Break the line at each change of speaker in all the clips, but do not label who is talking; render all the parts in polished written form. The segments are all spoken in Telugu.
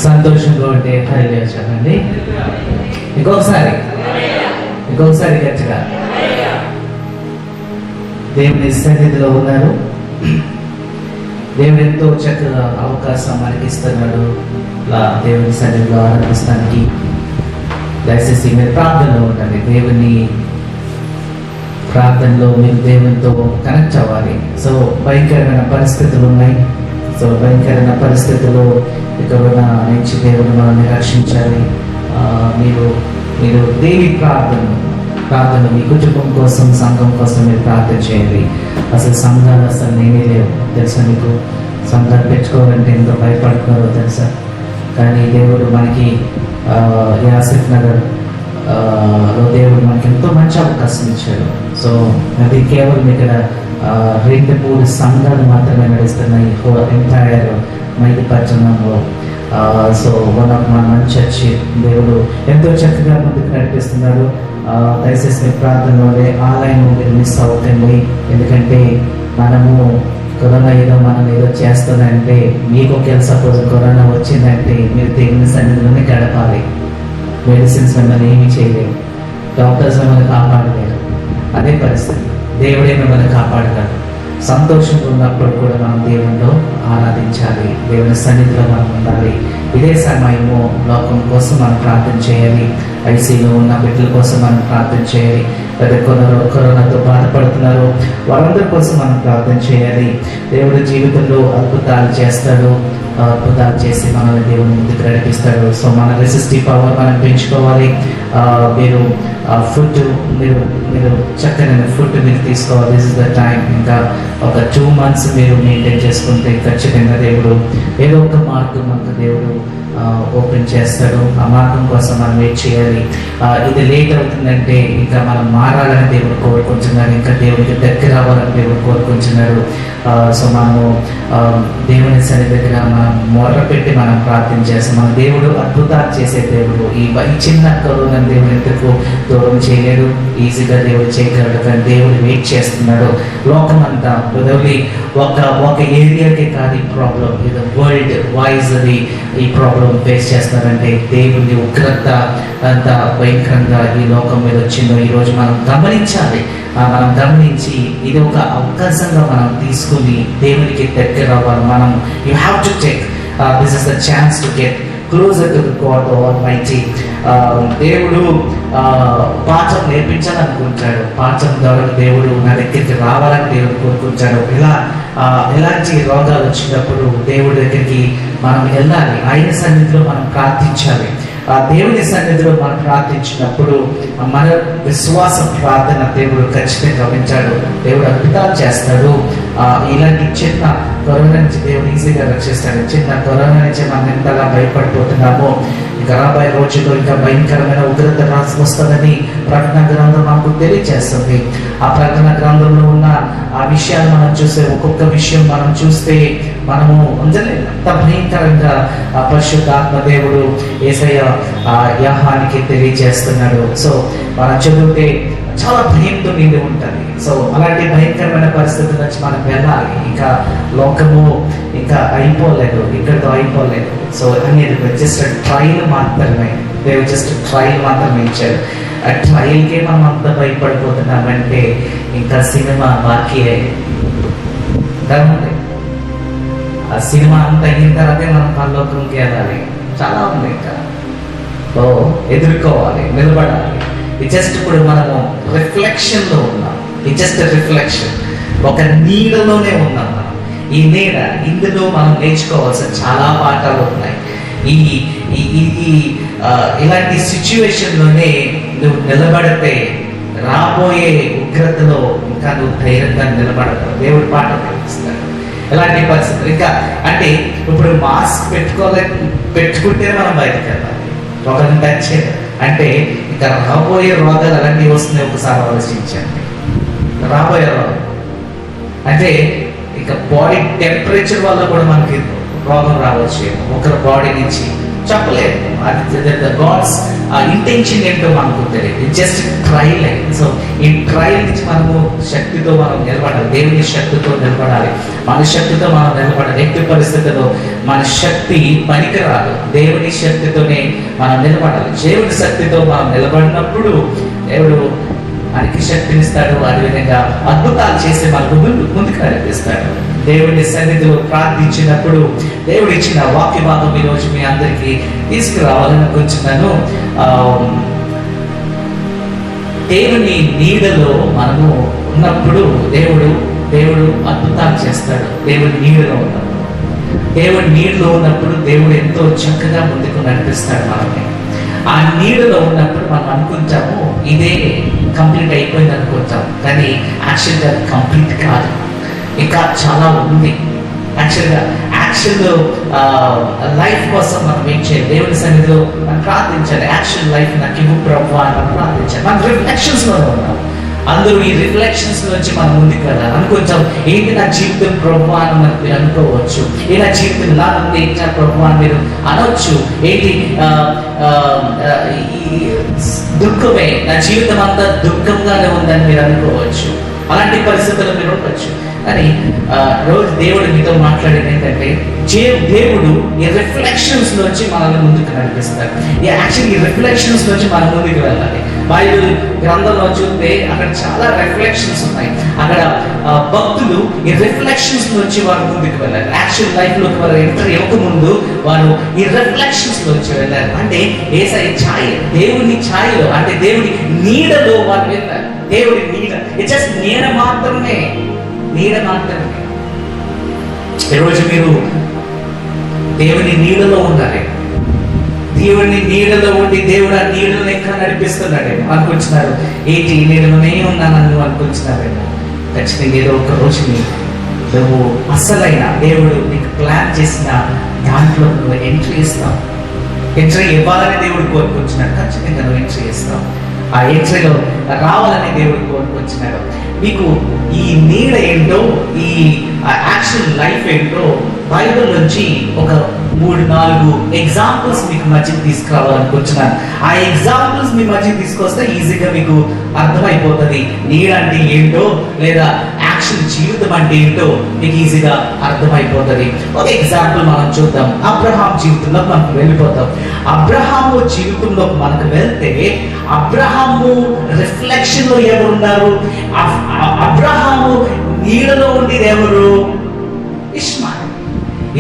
సంతోషంగా ఉంటే హల్లెలూయా చెప్పండి. ఇంకొకసారి గట్టిగా. దేవుని సన్నిధిలో ఉన్నారు. దేవుడు ఎంతో చక్కగా అవకాశం మనకి ఇస్తున్నాడు దేవుని సన్నిధిలో ఆరాధిస్తానికి. దయచేసి మీరు ప్రార్థనలో ఉండండి. దేవుని ప్రార్థనలో మీరు దేవునితో కనెక్ట్ అవ్వాలి. సో భయంకరమైన పరిస్థితులు ఉన్నాయి. సో భయంకరమైన పరిస్థితుల్లో ఇక్కడ నుంచి దేవుడు మనల్ని రక్షించాలి. మీరు దేవి ప్రార్థన మీ కుటుంబం కోసం, సంఘం కోసం మీరు ప్రార్థన చేయాలి. అసలు సంఘాలు అసలు నేనే లేవు తెలుసా మీకు? సంఘాలు పెట్టుకోవాలంటే ఎంతో భయపడుతున్నారో తెలుసా? కానీ దేవుడు మనకి యాసిఫ్ నగర్ లో దేవుడు మనకి ఎంతో మంచి అవకాశం ఇచ్చాడు. సో అది కేవలం ఇక్కడ 2-3 సంఘాలు మాత్రమే నడుస్తున్నాయి ఎంటైర్ మైకి పట్టణంలో. So one of my church దేవుడు ఎంతో చక్కగా ముందుకు నడిపిస్తున్నాడు. దయచేసి మీ ప్రార్థనలోనే ఆలయం మీరు మిస్ అవ్వకండి. ఎందుకంటే మనము కరోనా మనం ఏదో చేస్తుందంటే, మీకు ఒకవేళ సపోజ్ కరోనా వచ్చిందంటే మీరు దేవుని సన్నిధిలోనే గడపాలి. మెడిసిన్స్ మిమ్మల్ని ఏమీ చేయలేవు, డాక్టర్స్ మిమ్మల్ని కాపాడలేరు. అదే పరిస్థితి. దేవుడే మిమ్మల్ని కాపాడతాడు. సంతోషంగా ఉన్నప్పుడు కూడా మనం దేవునిలో ఆరాధించాలి, దేవుని సన్నిధిలో మనం ఉండాలి. ఇదే సమయము లోకం కోసం మనం ప్రార్థన చేయాలి. ఐసీలో ఉన్న బిడ్డల కోసం మనం ప్రార్థన చేయాలి. పెద్ద కరోనాతో బాధపడుతున్నారు వారందరి కోసం మనం ప్రార్థన చేయాలి. దేవుడి జీవితంలో అద్భుతాలు చేస్తాడు. అద్భుతాలు చేసి మనల్ని దేవుని ముందుకు నడిపిస్తాడు. సో మన రెసిస్టివ్ పవర్ మనం పెంచుకోవాలి. మీరు ఫుడ్ మీరు చక్కని ఫుడ్ మీరు తీసుకోవాలి. This is the time. ఇంకా ఒక 2 months మీరు మెయింటైన్ చేసుకుంటే ఖచ్చితంగా దేవుడు ఏదో ఒక మార్గం మనకు దేవుడు ఓపెన్ చేస్తాడు. ఆ మార్గం కోసం మనం వెయిట్ చేయాలి. ఇది లేట్ అవుతుందంటే ఇంకా మనం మారాలని దేవుడు కోరుకుంటున్నాడు. ఇంకా దేవుడికి దగ్గర అవ్వాలని దేవుడు కోరుకుంటున్నాడు. సో మనము దేవుని సరి దగ్గర మనం మొర్ర పెట్టి మనం ప్రార్థన చేస్తాం. మన దేవుడు అద్భుతాలు చేసే దేవుడు. ఈ చిన్న కరోనా దేవుడు ఎందుకు దూరం చేయలేడు? ఈజీగా దేవుడు చేయగలడు. కానీ దేవుడు వెయిట్ చేస్తున్నాడు. లోకమంతా వదిలి ఒక ఏరియాకే కాదు ఈ ప్రాబ్లం, ఇది వరల్డ్ వైజ్ అది ఈ ప్రాబ్లం ఫేస్ చేస్తున్నారంటే దేవుని ఉగ్రత అంత భయంకరంగా ఈ లోకం మీద వచ్చిందో ఈరోజు మనం గమనించాలి. మనం గమనించి ఇది ఒక అవకాశంగా మనం తీసుకుని దేవునికి దగ్గర అవ్వాలి. మనం you have to take this is the chance to get closer to God almighty. దేవుడు పాఠం నేర్పించాలనుకుంటాడు. పాఠం ద్వారా దేవుడు నా దగ్గరికి రావాలని దేవుడు కోరుకుంటాడు. ఎలాంటి రోగాలు వచ్చినప్పుడు దేవుడి దగ్గరికి మనం వెళ్ళాలి. ఆయన సన్నిధిలో మనం ప్రార్థించాలి. దేవుని సన్నిధిలో మనం ప్రార్థించినప్పుడు మన విశ్వాస ప్రార్థన దేవుడు ఖచ్చితంగా వింటాడు. దేవుడు అద్భుతాలు చేస్తాడు. ఇలాంటి చిన్న కరోనా నుంచి దేవుడు ఈజీగా రక్షిస్తాడు. చిన్న కరోనా నుంచి మనం ఎంతగా భయపడిపోతున్నామో, ఇంకా రాబోయే రోజుల్లో ఇంకా భయంకరమైన ఉగ్రత రాసి వస్తుందని ప్రకటన గ్రంథం మనకు తెలియజేస్తుంది. ఆ ప్రకటన గ్రంథంలో ఉన్న ఆ విషయాలు మనం చూస్తే, ఒక్కొక్క విషయం మనం చూస్తే మనము ఉండలేదు. అంత భయంకరంగా పరిశుద్ధాత్మ దేవుడు యేసయ్య యోహానికి తెలియజేస్తున్నాడు. సో మనం చదివితే చాలా భయంతో నిండి ఉంటుంది. సో అలాంటి భయంకరమైన పరిస్థితుల నుంచి మనం వెళ్ళాలి. ఇంకా లోకము ఇంకా అయిపోలేదు, ఇక్కడితో అయిపోలేదు. సో అనేది జస్ట్ ట్రయల్ మాత్రమే. దేవుడు జస్ట్ ట్రయల్ మాత్రమే ఇచ్చాడు. ఆ ట్రయల్కే మనం అంత భయపడిపోతున్నామంటే ఇంకా సినిమా బాకీ ఉంది. ఆ సినిమా అంత అయిన తర్వాతే మనం పరలోకంకి వెళ్ళాలి. చాలా ఉంది ఇంకా ఎదుర్కోవాలి, నిలబడాలి. ఇది జస్ట్ ఇప్పుడు మనము రిఫ్లెక్షన్లో ఉన్నాం. ఇది జస్ట్ రిఫ్లెక్షన్, ఒక నీడలోనే ఉన్నాం మనం. ఈ నీడ, ఇందులో మనం నేర్చుకోవాల్సిన చాలా పాఠాలు ఉన్నాయి. ఇలాంటి సిచ్యువేషన్లోనే నువ్వు నిలబడితే రాబోయే ఉగ్రతలో ఇంకా నువ్వు ధైర్యంగా నిలబడతావు. దేవుడు పాఠం నేర్పిస్తాడు. ఎలాంటి పరిస్థితులు ఇంకా అంటే ఇప్పుడు మాస్క్ పెట్టుకుంటే మనం బయటకు వెళ్ళాలి. ఒకరిని టచ్ చేయాలి అంటే ఇంకా రాబోయే రోగాలు అలాంటివి వస్తున్నాయి. ఒకసారి ఆలోచించండి. రాబోయే రోగం అంటే ఇక బాడీ టెంపరేచర్ వల్ల కూడా మనకి రోగం రావచ్చు. ఒకరి బాడీ నుంచి చెప్పలేదు. గాడ్స్ ఇంటెన్షన్ ఏంటో మనకు తెలియదు. Just trial. సో ఈ ట్రయల్ నుంచి మనము శక్తితో మనం నిలబడాలి. దేవుని శక్తితో నిలబడాలి. మన శక్తితో మనం నిలబడాలి. ఎట్టి పరిస్థితుల్లో మన శక్తి పనికిరాదు. దేవుని శక్తితోనే మనం నిలబడాలి. దేవుని శక్తితో మనం నిలబడినప్పుడు దేవుడు మనకి శక్తినిస్తాడు. అదేవిధంగా అద్భుతాలు చేసే మనకు ముందుకు నడిపిస్తాడు. దేవుని సన్నిధిలో ప్రార్థించినప్పుడు దేవుడు ఇచ్చిన వాక్య భాగం ఈరోజు మీ అందరికీ తీసుకురావాలనుకుంటున్నాను. దేవుని నీడలో మనము ఉన్నప్పుడు దేవుడు అద్భుతాలు చేస్తాడు. దేవుని నీడలో ఉన్నప్పుడు, దేవుడి నీడలో ఉన్నప్పుడు దేవుడు ఎంతో చక్కగా ముందుకు నడిపిస్తాడు మనల్ని. ఆ నీడలో ఉన్నప్పుడు మనం అనుకుంటాము ఇదే కంప్లీట్ అయిపోయింది అనుకుంటాం, కానీ యాక్చువల్గా కంప్లీట్ కాదు, ఇంకా చాలా ఉంది. యాక్చువల్ లైఫ్ కోసం మనం ఏం చేయాలి? దేవుని సన్నిధిలో మనం ప్రార్థించాలి. యాక్చువల్ లైఫ్ నాకు ఇవ్వు ప్రభువా అని మనం ప్రార్థించాలి. మనం రిఫ్లెక్షన్స్ లోనే ఉన్నాం. అందరూ ఈ రిఫ్లెక్షన్స్ నుంచి మనం ముందుకు వెళ్ళాలి. అనుకుంటాం ఏంటి నా జీవితం ప్రభువా అని మీరు అనుకోవచ్చు. ఏ నా జీవితం ఇలా ఉంది ఏంటి ప్రభువా అని మీరు అనొచ్చు. ఏంటి దుఃఖమే, నా జీవితం అంతా దుఃఖంగానే ఉందని మీరు అనుకోవచ్చు. అలాంటి పరిస్థితుల్లో మీరు ఉండొచ్చు. కానీ రోజు దేవుడు మీతో మాట్లాడేది ఏంటంటే దేవుడు ఈ రిఫ్లెక్షన్స్ నుంచి మనల్ని ముందుకు నడిపిస్తాడు. యాక్చువల్లీ ఈ రిఫ్లెక్షన్స్ నుంచి మనం ముందుకు వెళ్ళాలి. బైబిల్ గ్రంథంలో చూస్తే అక్కడ చాలా రిఫ్లెక్షన్స్ ఉన్నాయి. అక్కడ భక్తులు ఈ రిఫ్లెక్షన్స్ నుంచి వారు ముందుకు వెళ్ళారు. యాక్చువల్ లైఫ్ లోకి వారు ఎంటర్ ఇవ్వకముందు వారు ఈ రిఫ్లెక్షన్స్ నుంచి వెళ్ళారు. అంటే యేసయ్య ఛాయ, దేవుని ఛాయలో అంటే దేవుని నీడలో వారు వెళ్ళారు. దేవుడి నీడ, జస్ట్ నీడ మాత్రమే. ఈరోజు మీరు దేవుని నీడలో ఉండాలి. దేవుని నీడలో ఉండి దేవుడు ఆ నీడను ఎక్కడ నడిపిస్తున్నాడేమో అనుకుంటున్నారు. ఏంటి నీడలోనే ఉన్నానని అనుకుంటున్నారేమో. ఖచ్చితంగా ఏదో ఒక రోజు నువ్వు అసలైన దేవుడు నీకు ప్లాన్ చేసిన దాంట్లో నువ్వు ఎంట్రీ ఇస్తావు. ఎంట్రీ ఇవ్వాలని దేవుడు కోరుకుంటున్నాడు. ఖచ్చితంగా నువ్వు ఎంట్రీ ఇస్తావు. ఆ ఎంట్రీలో రావాలని దేవుడు కోరుకుంటున్నాడు. మీకు ఈ నీడ ఏంటో, ఈ యాక్చువల్ లైఫ్ ఏంటో బైబిల్ నుంచి ఒక 3-4 ఎగ్జాంపుల్స్ మీకు మధ్యకి తీసుకురావాలనుకుంటున్నాను. ఆ ఎగ్జాంపుల్స్ మీ మధ్యకి తీసుకొస్తే ఈజీగా మీకు అర్థమైపోతుంది నీడ అంటే ఏంటో, లేదా యాక్చువల్ జీవితం అంటే ఏంటో మీకు ఈజీగా అర్థమైపోతుంది. ఒక ఎగ్జాంపుల్ మనం చూద్దాం. అబ్రహాం జీవితంలో మనకు వెళ్ళిపోతాం. అబ్రహాము జీవితంలో మనకు వెళ్తే అబ్రహాము రిఫ్లెక్షన్ లో ఎవరున్నారు? అబ్రహాము నీడలో ఉండేది ఎవరు? ఇష్మాయిల్.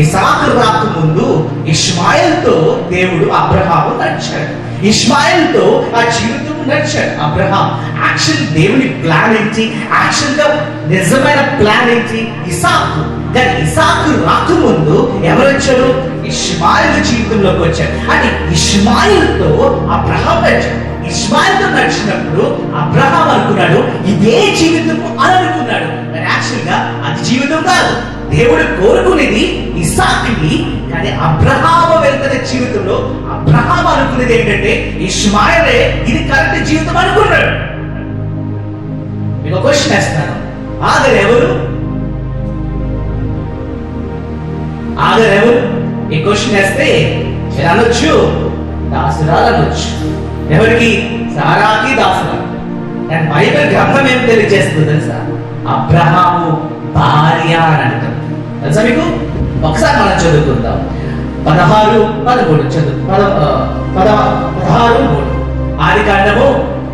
ఇసాకు రాకముందు ఇష్మాయిల్తో దేవుడు అబ్రహాము నడిచాడు. ఇష్మాయిల్తో ఆ జీవితం నడిచాడు అబ్రహాం. యాక్చువల్ దేవుని ప్లాన్ ఏంటి? యాక్చువల్ గా నిజమైన ప్లాన్ ఏంటి? ఇసాకు. కానీ ఇసాకు రాకముందు ఎవరు వచ్చారు? ఇష్మాయిల్ జీవితంలోకి వచ్చారు. అంటే ఇష్మాయిల్తో అబ్రహాం నడిచాడు. ఇష్మాయిల్తో నడిచినప్పుడు అబ్రహాం అనుకున్నాడు ఇదే జీవితం అని అనుకున్నాడు. కానీ యాక్చువల్ గా అది జీవితం కాదు. దేవుడు కోరుకునేది ఇసాకుని. కానీ అబ్రహాము వెళ్తున్న జీవితంలో అబ్రహాం అనుకునేది ఏంటంటే ఇష్మాయిలే ఇది కరెక్ట్ జీవితం అనుకున్నాడు. మీకు క్వశ్చన్ వేస్తాను, ఆగర్ ఎవరు? ఈ క్వశ్చన్ వేస్తే అనొచ్చు దాసురాలు అనొచ్చు. ఎవరికి? సారాకి దాసురాలు. కానీ బైబిల్ గ్రంథం ఏం తెలియజేస్తుంది తెలుసా? అబ్రహాము భార్య అని అంటారు. తెలుసా మీకు? ఒకసారి మనం చదువుకుందాం. 16-13 చదువు. 16-3 ఆదికాండము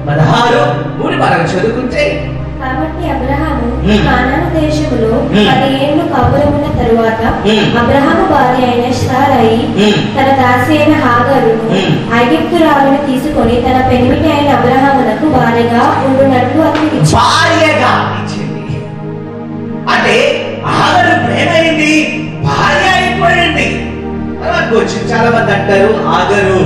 16-3 మనం చదువుకుంటే,
కాబట్టి అబ్రహాము కానాను దేశములో 10 ఏళ్లు కాపురమున్న తరువాత అబ్రహాము భార్య అయిన శారయి తన దాసి అయిన హాగరును ఐగుప్తురాలును తీసుకొని తన పెనిమిటి అయిన అబ్రహామునకు భార్యగా ఉండునట్లు అతనికి
భార్యగా ఇచ్చింది. అంటే హాగరు ప్రేమైంది, భార్య అయిపోయింది. చాలా మంది అంటారు హాగరు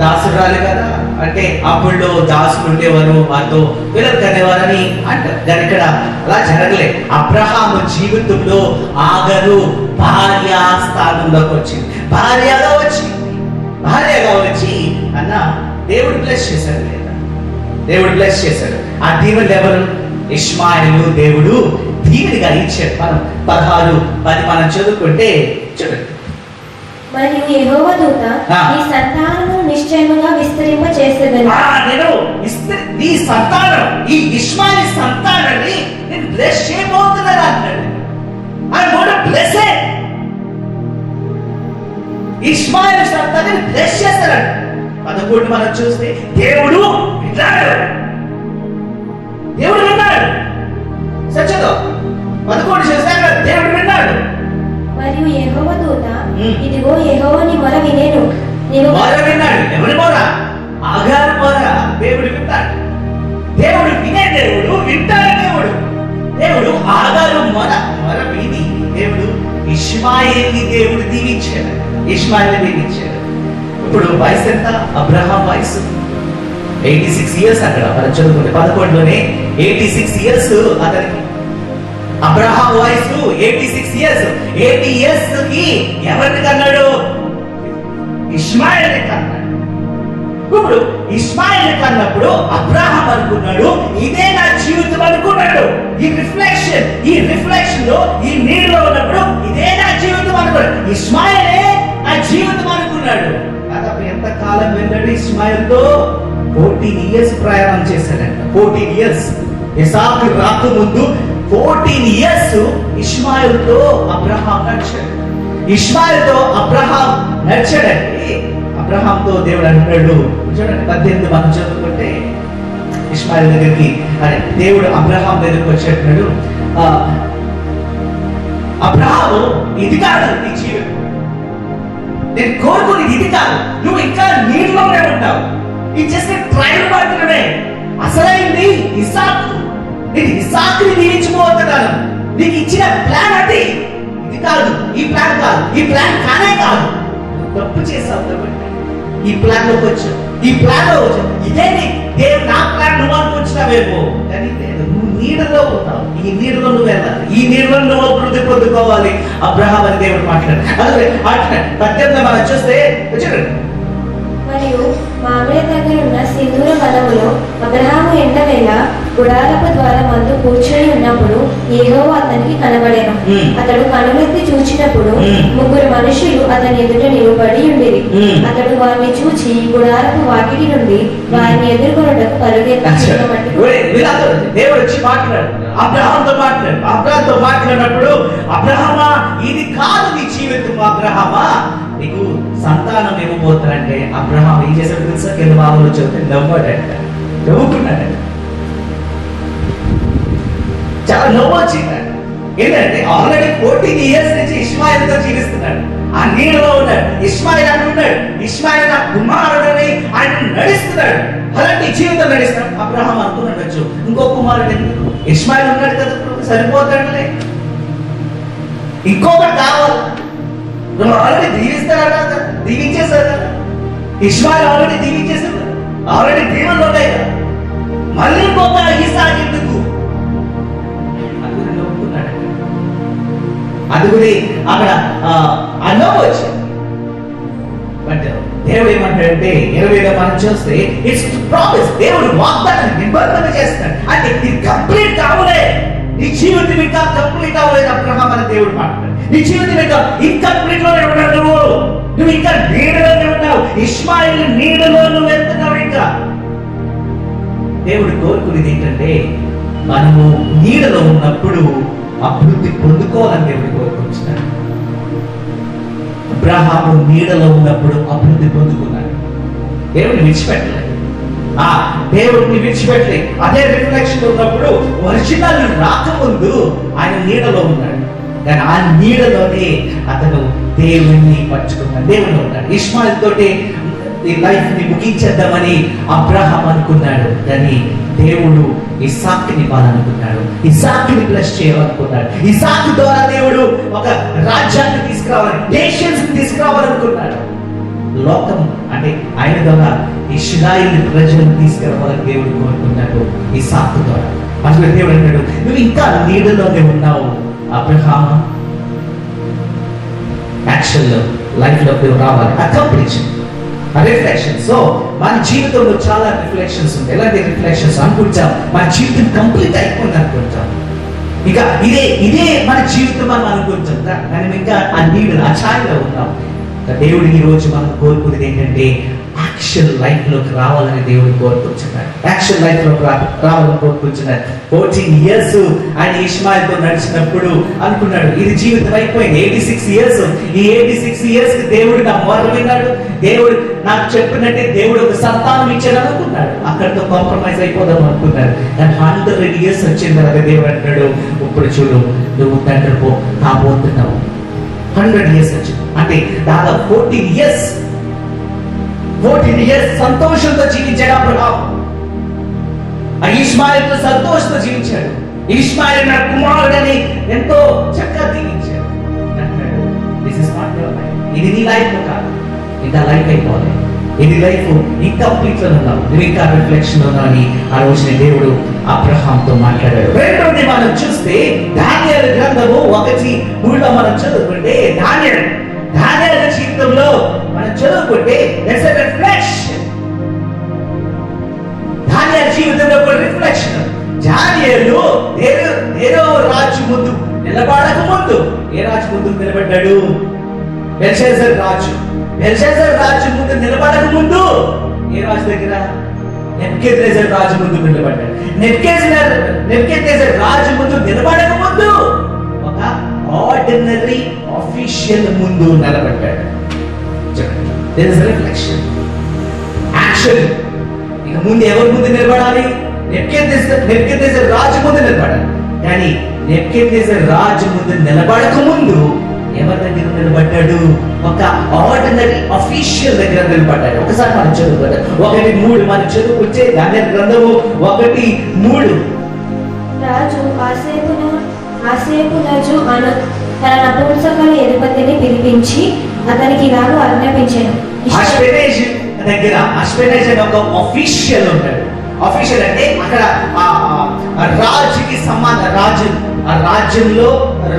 దాసురాలు కదా, అంటే అప్పుడు దాసులు ఉండేవారు, వారితో పిల్లలు కనేవారని అంటారు. కానీ ఇక్కడ అలా జరగలే. అబ్రహాము జీవితంలో ఆగరు భార్య స్థానంలోకి వచ్చింది. భార్యగా వచ్చి అన్న దేవుడు బ్లెస్ చేశాడు. లేదా దేవుడు బ్లెస్ చేశాడు. ఆ దీవెనలు ఎవరు? ఇష్మాయిలు దేవుడు దీవెనగా ఇచ్చాడు. మనం 16-10 మనం చదువుకుంటే చూడండి.
మరియు యెహోవా దూత నీ సంతానము నిశ్చయముగా విస్తరింప చేసేదను.
నేను నీ సంతానం, ఈ ఇష్మాయిల్ సంతానాన్ని నేను బ్లెస్ చేయబోతున్నాను అన్నాడు. I want to bless it. Ishmael సంతానాన్ని బ్లెస్ చేస్తాడు. 11 మనం చూస్తే దేవుడు విన్నాడు. దేవుడు విన్నాడు. సత్యతో 11 చూస్తాక దేవుడు విన్నాడు.
మరియు యెహోవా దూత ఇదిగో యెహోవా నీ మొర వినేను.
మొర విన్నాడు. ఎవరి మొర? ఆగారు మొర. దేవుడు విన్నాడు. దేవుడు వినే దేవుడు, వింటాడు దేవుడు. దేవుడు ఆగారు మొర విని దేవుడు ఇష్మాయేల్ని దేవుడు దీవించాడు. ఇష్మాయేల్ని దీవించాడు. ఇప్పుడు వయసు ఎంత? అబ్రహాం వయసు 86 ఇయర్స్. అక్కడ మనం చదువుకుంటే 11లోనే 86 ఇయర్స్ అతనికి. అబ్రహాం వయసు 86 ఇయర్స్. 80 ఇయర్స్ కి ఎవరిని కన్నాడు? ఇష్మాయేల్ని కన్నాడు. ఇప్పుడు ఇష్మాయేల్ కన్నప్పుడు అబ్రహాం అనుకున్నాడు ఇదే నా జీవితం అనుకున్నాడు. ఈ రిఫ్లెక్షన్ లో ఈ నీరులో ఉన్నప్పుడు ఇదే నా జీవితం అనుకున్నాడు. ఇష్మాయేలే నా జీవితం అనుకున్నాడు. దాదాపు ఎంత కాలం వెళ్ళాడు ఇష్మాయేల్ తో? 14 ఇయర్స్ ప్రయాణం చేశాడంట. 14 ఇయర్స్. ఇసాకు రాకముందు 14 ఇయర్స్ ఇష్మాయేల్ తో అబ్రహాం నడిచాడు. ఇష్మాయేల్ తో అబ్రహాం నడిచాడండి. అబ్రహాంతో దేవుడు అంటున్నాడు చూడండి 18 మనం చదువుకుంటే ఇష్మాయేల్ దగ్గరికి దేవుడు అబ్రహాం దగ్గరికి వచ్చేటప్పుడు అబ్రహాము ఇది కాదు నీ జీవితం, నేను కోరుకుని ఇది కాదు, నువ్వు ఇంకా నీటిలోనే ఉంటావు. ఇది చేస్తే ట్రయల్ మాత్రమే. అసలైంది ఇసాకు. నేను ఇసాకుని దీవించుకోవద్దాను. నీకు ఇచ్చిన ప్లాన్ అది. ఇది కాదు, ఈ ప్లాన్ కాదు, ఈ ప్లాన్ కానే కాదు. తప్పు చేసావు కాబట్టి ఈ ప్లాన్ లోకి వచ్చావు. ఈ ప్లాన్ లో వచ్చావు. ఇదే దేవుడు నా ప్లాన్ నువ్వు అనుకుంటున్నావేమో కానీ లేదు. నువ్వు నీడలో ఉన్నావు. ఈ నీడలో నువ్వు వెళ్ళాలి. ఈ నీడలో నువ్వు అభివృద్ధి పొందుకోవాలి. అబ్రహాం అని దేవుడు మాట్లాడారు. అదే 18 మనం చూస్తే చూడండి.
మరియు మామిడి దగ్గర ఉన్న సింధూర వనములో అబ్రహాము ఎండవేళ గుడారపు ద్వారం మందు కూర్చొని ఉన్నప్పుడు యెహోవా అతనికి కనబడెను. అతడు కనులెత్తి చూచినప్పుడు 3 మనుషులు అతని ఎదుట నిలబడి ఉండేది. అతడు వారిని చూచి గుడారపు వాకిటి నుండి వారిని ఎదుర్కొనుటకు పరుగెత్తి
దేవుడు వచ్చి మాట్లాడు. అబ్రహాంతో మాట్లాడినప్పుడు అబ్రహామా ఇది కాదు నీ జీవితం. అబ్రహామా నీకు సంతానం ఇవ్వబోతారంటే అబ్రహాం ఏం చేశాడు తెలుసా? కింద బాబులో చెప్తే నవ్వాడంట. నవ్వుకున్నాడంట. చాలా నవ్వు వచ్చిందంట. ఏంటంటే ఆల్రెడీ 14 ఇయర్స్ నుంచి ఇష్మాయిల్తో జీవిస్తున్నాడు. ఆ నీడలో ఉన్నాడు. ఇష్మాయిల్ అంటున్నాడు ఇష్మాయిల్ నా కుమారుడని ఆయన నడుస్తున్నాడు. అలాంటి జీవితం నడుస్తున్నాడు. అబ్రహాం అనుకున్నాడు ఇంకో కుమారుడు ఎందుకు? ఇష్మాయిల్ ఉన్నాడు కదా సరిపోతాడులే, ఇంకొకటి కావాలి. ఆల్రెడీ దీవిస్తాడు, దీవించేశారు కదా. ఇష్మాయిల్ ఆల్రెడీ దీవించేశారు, ఆల్రెడీ దీవెనలు ఉన్నాయి కదా. మళ్ళీ ఇంకొక ఇసాకు ఎందుకు? అందుకని అక్కడ అన్నం వచ్చింది. బట్ దేవుడు ఏమంటాడంటే 20లో మనం చూస్తే ఇట్స్ ప్రామిస్. దేవుడు వాగ్దానం నిబంధన చేస్తాడు. అంటే ఇది కంప్లీట్ కావలే. నీ జీవితం ఇంకా కంప్లీట్ అవ్వలేదు. అబ్రహాం అని దేవుడు మాట్లాడు. నీ జీవితం ఇంకా ఇన్కంప్లీట్ లోనే ఉన్నావు. నువ్వు ఇంకా నీడలోనే ఉన్నావు. ఇష్మాయిల్ నీడలో నువ్వు వెళ్తున్నావు. ఇంకా దేవుడు కోరుకునేది ఏంటంటే మనము నీడలో ఉన్నప్పుడు అభివృద్ధి పొందుకోవాలని దేవుడు కోరుకుంటున్నాడు. అబ్రహాము నీడలో ఉన్నప్పుడు అభివృద్ధి పొందుకున్నాడు. దేవుడిని విడిచిపెట్టలేదు. దేవుడిని విడిచిపెట్టలేదు. అదే రిఫ్లెక్షన్ ఉన్నప్పుడు ఒరిజినల్ రాకముందు ఆయన నీడలో ఉన్నాడు. కానీ ఆ నీడలోనే అతను దేవుణ్ణి పట్టుకున్నాడు. దేవుడు ఉన్నాడు. ఇష్మాయిల్ తోటి ఈ లైఫ్ ని ముగించేద్దామని అబ్రహాం అనుకున్నాడు. కానీ దేవుడు ఇసాక్ని ఇవ్వాలనుకున్నాడు. ఇసాక్ని బ్లెస్ చేయాలనుకున్నాడు. ఇసాక్ ద్వారా దేవుడు ఒక రాజ్యాన్ని తీసుకురావాలి, నేషన్స్ తీసుకురావాలనుకున్నాడు. లోకం అంటే ఆయన ద్వారా ఇశ్రాయేలు ప్రజలను తీసుకురావాలని దేవుడు కోరుకున్నాడు. ఇసాక్ ద్వారా అసలు దేవుడు అంటాడు నువ్వు ఇంకా నీడలోనే ఉన్నావు అబ్రహాం. యాక్షన్ లో లైఫ్ లో నువ్వు రావాలి. అకంప్లీషన్ రిఫ్లెక్షన్. సో మన జీవితంలో చాలా రిఫ్లెక్షన్స్ ఉంటాయి. ఎలాంటి రిఫ్లెక్షన్స్ అనుకుంటాం? మన జీవితం కంప్లీట్ అయిపోయింది అనుకుంటాం. ఇక ఇదే మన జీవితం అని అనుకుంటాం. కానీ ఇంకా ఆ నీళ్ళు ఆ ఛాయలో ఉన్నాం. దేవుడు ఈ రోజు మనం కోరుకునేది ఏంటంటే యాక్షన్ లైఫ్ లోకి రావాలని దేవుడు కోరుకుంటున్నాడు. యాక్షన్ లైఫ్ లోకి రావాలని కోరుకుంటున్నాడు. 14 years ఆయన ఇష్మాయిల్తో నడిచినప్పుడు అనుకున్నాడు ఇది జీవితం అయిపోయింది. 86 years, ఈ 86 years కి దేవుడు నా మొర విన్నాడు, దేవుడు నాకు చెప్పినట్టే దేవుడు ఒక సంతానం ఇచ్చాడు అనుకున్నాడు. అక్కడితో కాంప్రమైజ్ అయిపోదాం అనుకున్నాడు. కానీ 100 years వచ్చిన తర్వాత దేవుడు అంటాడు ఇప్పుడు చూడు నువ్వు తండ్రి కాబోతున్నావు. 100 years వచ్చింది అంటే దాదాపు 14 years సంతోషంతో జీవించాడు అబ్రహాం. ఆ ఇష్మాయిల్తో సంతోషంతో జీవించాడు. ఇష్మాయిల్ నా కుమారుడని ఎంతో చక్కగా జీవించాడు. అంటాడు this is not your life, ఇది నీ లైఫ్ కాదు, ఇంకా లైఫ్ అయిపోవాలి, ఇది లైఫ్ ఇన్కంప్లీట్ లో ఉన్నావు, నువ్వు ఇంకా రిఫ్లెక్షన్ లో ఉన్నావు అని ఆ రోజున దేవుడు అబ్రహాంతో మాట్లాడాడు. రెండోది మనం చూస్తే దానియేలు గ్రంథము 1:3 మనం చదువుకుంటే దానియేలు జీవితంలో మనం చదువుకుంటే there's a reflection. దానియేలు జీవితంలో ఒక రిఫ్లెక్షన్. దానియేలు ఏదో రాజు ముందు నిలబడక ముందు ఏ రాజు ముందు నిలబడ్డాడు? బెల్షాజర్ రాజు ముందు నిలబడక ముందు ఏ రాజు దగ్గర? నెబుకద్నెజర్ రాజు ముందు నిలబడ్డాడు. నెబుకద్నెజర్ రాజు ముందు నిలబడక ముందు ఒక ఆర్డినరీ ఆఫీషియల్ ముందు నిలబడ్డాడు. There is a reflection. Action. ఇక ముందు ఎవరి ముందు నిలబడాలి? నెబుకద్నెజర్ రాజు ముందు నిలబడాలి. కానీ నెబుకద్నెజర్ రాజు ముందు నిలబడక ముందు ఎవరి దగ్గర నిలబడ్డాడు? ఒక ఆర్డినరీ అఫీషియల్ దగ్గర నిలబడ్డాడు. ఒకసారి మనం చదువుకుంటాం 1:3 మనం చదువుకుంటే దానియేలు గ్రంథము 1:3.
రాజు ఆసేపునజు అను తన నపుంసకుల అధిపతిని పిలిపించి అతనికి ఇలాగ ఆజ్ఞాపించాను.
అష్పెనైజ్ అనే ఒక అఫీషియల్ ఉంటాడు. అఫీషియల్ అంటే అక్కడ రాజుకి సంబంధ రాజ్యంలో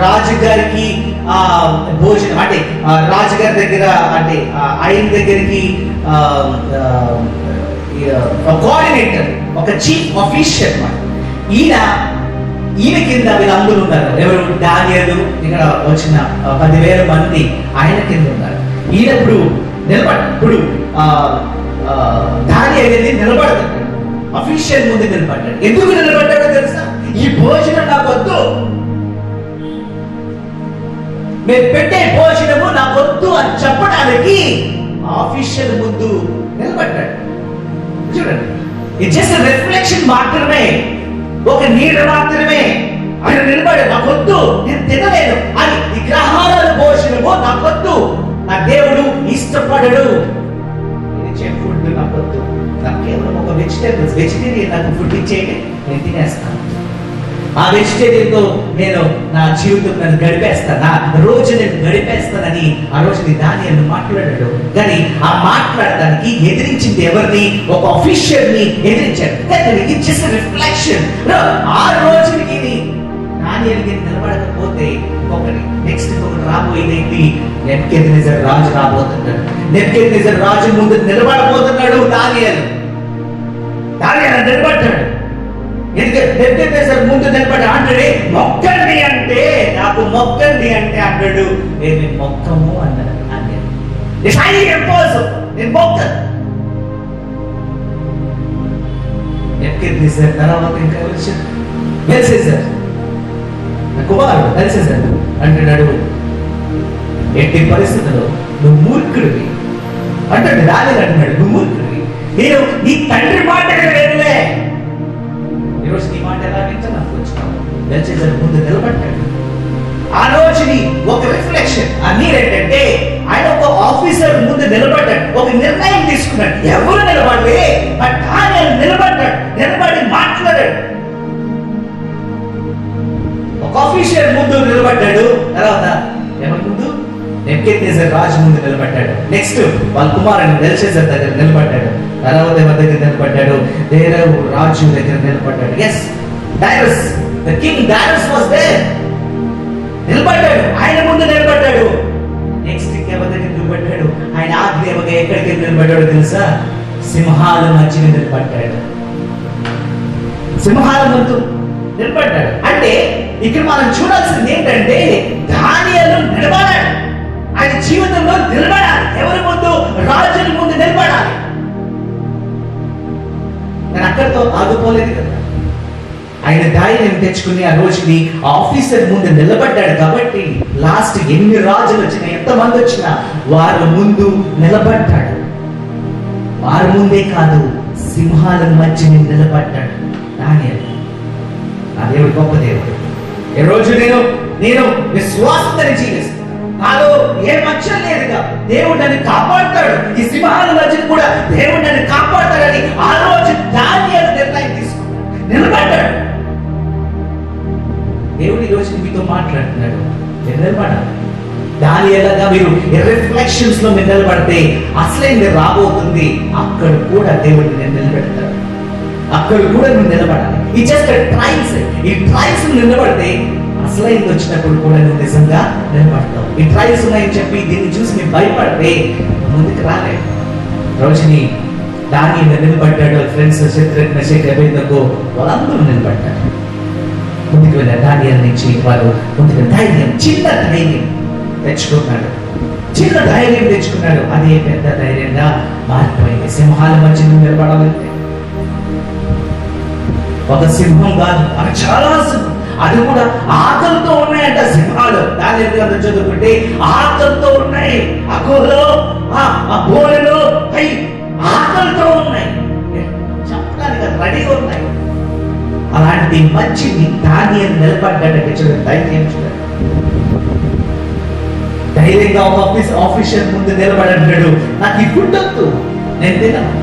రాజుగారికి భోజనం అంటే రాజుగారి దగ్గర అంటే ఆయన దగ్గరికి కోఆర్డినేటర్ ఒక చీఫ్ ఆఫీషియల్ అన్నమాట. ఈయన కింద వీళ్ళందరూ ఉన్నారు. ఎవరు? దానియేలు ఇక్కడ వచ్చిన 10,000 మంది ఆయన కింద ఉన్నారు. ఈయనప్పుడు నిలబడ్డాడు. దానియేలు నిలబడతాడు, అఫీషియల్ ముందు నిలబడ్డాడు. ఎందుకు నిలబడ్డాడో తెలుసా? ఈ భోజనం నాకు వద్దు, మేము పెట్టే భోజనము నాకు వద్దు అని చెప్పడానికి ఆఫీషియల్ ముందు నిలబడ్డాడు. చూడండి, ఇది జస్ట్ రిఫ్లెక్షన్ మాత్రమే, ఒక నీడ మాత్రమే. ఆయన నిలబడాడు, నాకు వద్దు, నేను తినలేను అని విగ్రహాల భోజనము నాకు వద్దు, నా దేవుడు ఇష్టపడడు, ఫుడ్ నాకు వద్దు, నాకు కేవలం ఒక వెజిటేరియన్ నాకు ఫుడ్ ఇచ్చేయండి, నేను తినేస్తాను. ఆ వెజిటేరియన్ తో నేను నా జీవితం నన్ను గడిపేస్తాను, నా రోజు నేను గడిపేస్తానని ఆ రోజు దానియేలు మాట్లాడాడు. కానీ ఆ మాట్లాడడానికి ఎదిరించింది ఎవరిని? ఒక ఆఫీషియల్ ని ఎదిరించాడు. రిఫ్లెక్షన్. ఆ రోజుకి దానియేలుకి నిలబడకపోతే ఒకటి నెక్స్ట్ ఒకటి రాబోయేది నెబుకద్నెజర్ రాజు రాబోతున్నాడు. నెబుకద్నెజర్ రాజు ముందు నిలబడబోతున్నాడు. దానియేలు నిలబడ్డాడు. నెబుకద్నెజర్ ముందు నిలబడి అంటాడే మొక్కండి అంటే, నాకు మొక్కండి అంటే అంటాడు నేను మొక్కము అన్నాడు. నేను మొక్కను. నెబుకద్నెజర్ తర్వాత ఇంకా వచ్చాడు బెల్షాజర్ కుమారుడు బెల్షాజర్ అంటున్నాడు ఎట్టి పరిస్థితుల్లో నువ్వు మూర్ఖుడివి అంటాడు. దానియేలు అంటున్నాడు నువ్వు మూర్ఖుడివి, నేను నీ తండ్రి మాట లేదులే, ఈరోజు నీ మాట ఎలా వింటున్నావు వచ్చినావు. బెల్షాజర్ ముందు నిలబడ్డాడు. ఆ రోజుని ఒక రిఫ్లెక్షన్. ఆ నీరేంటంటే ఆయన ఒక ఆఫీసర్ ముందు నిలబడ్డాడు, ఒక నిర్ణయం తీసుకున్నాడు. ఎవరు నిలబడలే, బట్ దానియేలు నిలబడ్డాడు, నిలబడి మాట్లాడాడు. ఒక ఆఫీసర్ ముందు నిలబడ్డాడు. తర్వాత ఎవరి ముందు? నెబుకద్నెజర్ రాజు ముందు నిలబడ్డాడు. నెక్స్ట్ వాళ్ళ కుమారుడు బెల్షాజర్ దగ్గర నిలబడ్డాడు. తర్వాత ఎవరి దగ్గర నిలబడ్డాడు? దేరేవు రాజు దగ్గర నిలబడ్డాడు. Yes, Darius, the king Darius was there. నిలబడ్డాడు, ఆయన ముందు నిలబడ్డాడు. నెక్స్ట్ ఎవరి దగ్గర నిలబడ్డాడు? ఆయన ఆగ్నేయముగా ఎక్కడికి నిలబడ్డాడు తెలుసా? సింహాల మధ్యలో నిలబడ్డాడు. సింహాల ముందు నిలబడ్డాడు. అంటే ఇక్కడ మనం చూడాల్సింది ఏంటంటే దానియేలు నిలబడాడు, ఆయన జీవితంలో నిలబడాలి. అక్కడితో ఆగిపోలేదు కదా. ఆయన ధైర్యం తెచ్చుకుని ఆ రోజుని ఆఫీసర్ ముందు నిలబడ్డాడు కాబట్టి లాస్ట్ ఎన్ని రాజులు వచ్చినా ఎంతమంది వచ్చినా వారి ముందు నిలబడ్డాడు. వారి ముందే కాదు, సింహాల మధ్య నిలబడ్డాడు దానియేలు. నా దేవుడు గొప్ప దేవుడు. ఈ రోజు నేను విశ్వాసంతో జీవిస్తాను. నాలో ఏ మచ్చం లేదుగా, దేవుడు నన్ను కాపాడుతాడు. ఈ సింహాల మధ్య కూడా దేవుడు నన్ను కాపాడుతాడని ఆ రోజు దానియేలు నిర్ణయం తీసుకున్నాడు, నిలబడ్డాడు. దేవుడు ఈ రోజు మీతో మాట్లాడుతున్నాడు, మీరు నిలబడాలి. దానియేలుగా మీరు రిఫ్లెక్షన్స్ లో మీరు నిలబడితే అసలైంది రాబోతుంది. అక్కడ కూడా దేవుడు నేను నిలబెడతాడు. అక్కడ కూడా నువ్వు నిలబడాలి. ఈ జస్ట్ ట్రైల్స్, ఈ ట్రైల్స్ నిలబడితే అసలైంది వచ్చినప్పుడు కూడా నువ్వు నిజంగా నిలబడతావు. ఈ ట్రైల్స్ ఉన్నాయని చెప్పి దీన్ని చూసి మీరు భయపడితే ముందుకు రాలేదు. రోజుని దానియేలు నిలబడ్డాడు. ఫ్రెండ్స్ శత్రుఘ్న శేఖర్ అబేద్నగో వాళ్ళందరూ నిలబడ్డారు. ముందుకు వెళ్ళారు. దానియేలు నుంచి వారు ముందుకు ధైర్యం, చిన్న ధైర్యం తెచ్చుకున్నాడు. చిన్న ధైర్యం తెచ్చుకున్నాడు. అదే పెద్ద ధైర్యంగా మారిపోయింది. సింహాల మధ్య నిలబడాలంటే ఒక సింహం కాదు, అది చాలా సింహం. అది కూడా ఆకలితో ఉన్నాయంట సింహాలు. దాని చదువుకుంటే ఆకలితో ఉన్నాయి. ఆ గుహలో ఆ బోరలో ఆకలితో ఉన్నాయి, చెప్పడానికి రెడీగా ఉన్నాయి. అలాంటి మంచిని దానియేలు నిలబడ్డాడంటే చూడండి, ధైర్యం చూడండి. ధైర్యంగా ఒక ఆఫీసర్ ముందు నిలబడంటాడు, నాకు ఈ ఫుడ్ వద్దు, నేను తినను.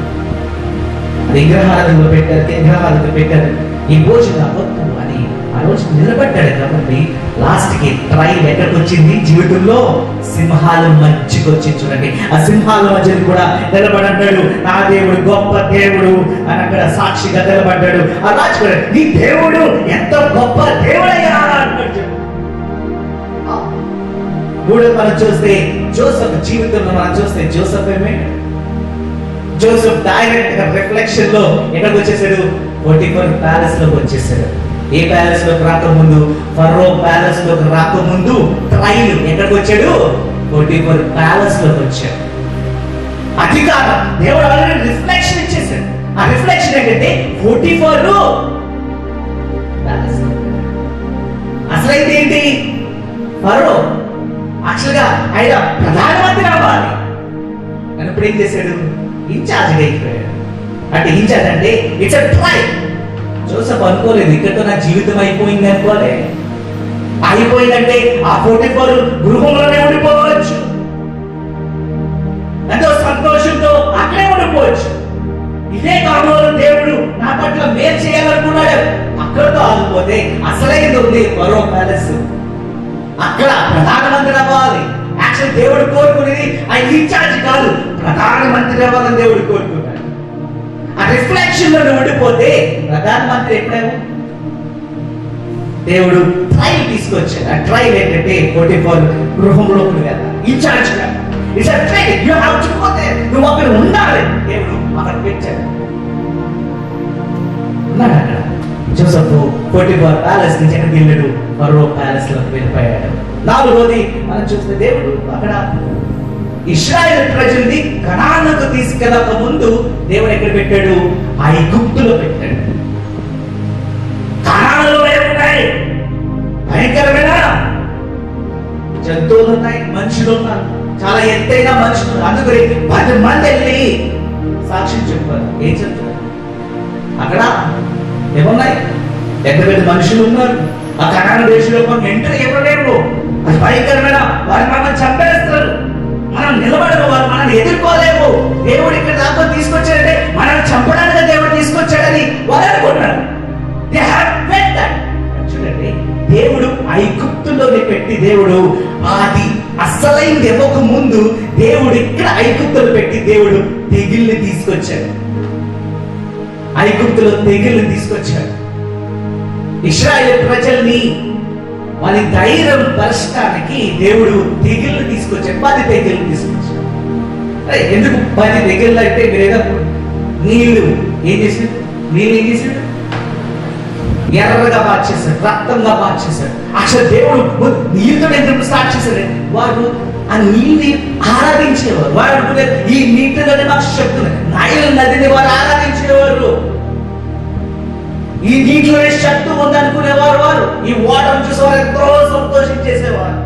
విగ్రహాలకు పెట్టారు, ఈ భోజనం వద్దు అని ఆ రోజు నిలబడ్డాడు. కాబట్టి లాస్ట్ కి ట్రైల్ ఎక్కడికి వచ్చింది జీవితంలో? సింహాల మధ్యకి వచ్చింది. చూడండి, ఆ సింహాల మధ్యని కూడా నిలబడ్డాడు. నా దేవుడు గొప్ప దేవుడు అని అక్కడ సాక్షిగా నిలబడ్డాడు. ఆ రాజు నీ దేవుడు ఎంత గొప్ప దేవుడయ్యా అన్నాడు. మూడో మనం చూస్తే జోసెఫ్ జీవితంలో మనం చూస్తే జోసెఫ్ డైరెక్ట్ గా రిఫ్లెక్షన్ లో ఎక్కడికి వచ్చేసాడు? పోటిఫర్ ప్యాలెస్ లోకి వచ్చేసాడు. ఏ ప్యాలెస్ లోకి రాకముందు, ఫరో ప్యాలెస్ లోకి రాకముందు ట్రైల్ ఎక్కడికి వచ్చాడు? పోటిఫర్ ప్యాలెస్ లోకి వచ్చాడు. అధికారం దేవుడు ఆల్రెడీ రిఫ్లెక్షన్ ఇచ్చేసాడు. ఆ రిఫ్లెక్షన్ ఏంటంటే పోటిఫర్ ప్యాలెస్. అసలైతే ఏంటి? ఫరో యాక్చువల్ గా ఆయన ప్రధానమంత్రి అవ్వాలి. అని ఇప్పుడు ఏం చేశాడు? ఇన్ఛార్జ్ అయిపోయాడు. అంటే ఇన్ఛార్జ్ అంటే ఇట్స్ అ ట్రైల్. జోసెఫ్ అనుకోలేదు ఇక్కడతో నా జీవితం అయిపోయింది అనుకోలే. అయిపోయిందంటే ఆ పోటిఫర్ గృహంలోనే ఉండిపోవచ్చు, ఎంతో సంతోషంతో అక్కడే ఉండిపోవచ్చు. ఇదే కాలంలో దేవుడు నా పట్ల మేలు చేయాలనుకున్నాడు. అక్కడతో ఆగిపోతే అసలైంది ఉంది ఫరో ప్యాలెస్. అక్కడ ప్రధానమంత్రి అవ్వాలి. యాక్చువల్ దేవుడు కోరుకునేది ఆయన ఇన్ఛార్జ్ కాదు, ప్రధానమంత్రి అవ్వాలని దేవుడు కోరుకున్నాడు. ఆ రిఫ్లెక్షన్ లో ఉండిపోతే ప్రధానమంత్రి ఎప్పుడేమో దేవుడు ట్రైల్ తీసుకొచ్చాడు. ఆ ట్రైల్ ఏంటంటే పోటిఫర్ గృహంలో ఇన్ఛార్జ్ కాదు. It's a trial. You have to go there. నువ్వు అక్కడ ఉండాలి. దేవుడు అక్కడ పెట్టాడు. ఉన్నాడు అక్కడ. జోసెఫ్ పోటిఫర్ ప్యాలెస్ నుంచి ఎక్కడికి వెళ్ళాడు? ఫరో ప్యాలెస్ లోకి వెళ్ళిపోయాడు. నాలుగోది మనం చూస్తే దేవుడు అక్కడ ఇశ్రాయేలు ప్రజల్ని కనానుకు తీసుకెళ్ళక ముందు దేవుడు ఎక్కడ పెట్టాడు? ఐగుప్తులో పెట్టాడు. కనానులో ఏమున్నాయి? భయంకరమైన జంతువులు ఉన్నాయి, మనుషులు ఉన్నారు, చాలా ఎత్తైన మనుషులు. అందుకని 10 మంది వెళ్ళి సాక్ష్యం చెప్పారు. ఏం చెప్తారు? అక్కడ ఏమున్నాయి? పెద్ద పెద్ద మనుషులు ఉన్నారు. ఆ కనాను దేశంలో ఎంటర్ ఎవరు? అది భయంకరమైన, వారి మనం చంపేస్తారు, మనం నిలబడము, వారు మనం ఎదుర్కోలేము. దేవుడు ఇక్కడ దాకా తీసుకొచ్చాడంటే మనం చంపడానికి దేవుడు తీసుకొచ్చాడని వారు అనుకున్నారు. చూడండి, దేవుడు ఐగుప్తులోనే పెట్టి దేవుడు అది అసలైంది ఇవ్వక ముందు దేవుడు ఇక్కడ ఐగుప్తులు పెట్టి దేవుడు తెగిల్ని తీసుకొచ్చాడు. ఐగుప్తులో తెగిల్ని తీసుకొచ్చాడు. ఇశ్రాయేలు ప్రజల్ని వాళ్ళ ధైర్యం పరచడానికి దేవుడు తెగిల్ని తీసుకొచ్చాడు. 10 తెగిల్ని తీసుకొచ్చాడు. ఎందుకు 10 తెగిళ్ళు అంటే మీరేదో నీళ్లు ఏం చేశాడు? నీళ్ళు ఏం చేశాడు? ఎర్రగా మార్చేశాడు, రక్తంగా మార్చేశాడు. అసలు దేవుడు నీళ్ళతో ఎందుకు స్టార్ట్ చేశాడు? వారు ఆ నీళ్ళని ఆరాధించేవారు. వారు ఈ నీటిలోనే మాకు శక్తులు, నైల్ నదిని వారు ఆరాధించేవారు. ఈ నీటిలోనే శక్తి ఉందనుకునేవారు వారు ఈ వాటర్ చూసేవారు ఎంతో సంతోషించేసేవారు.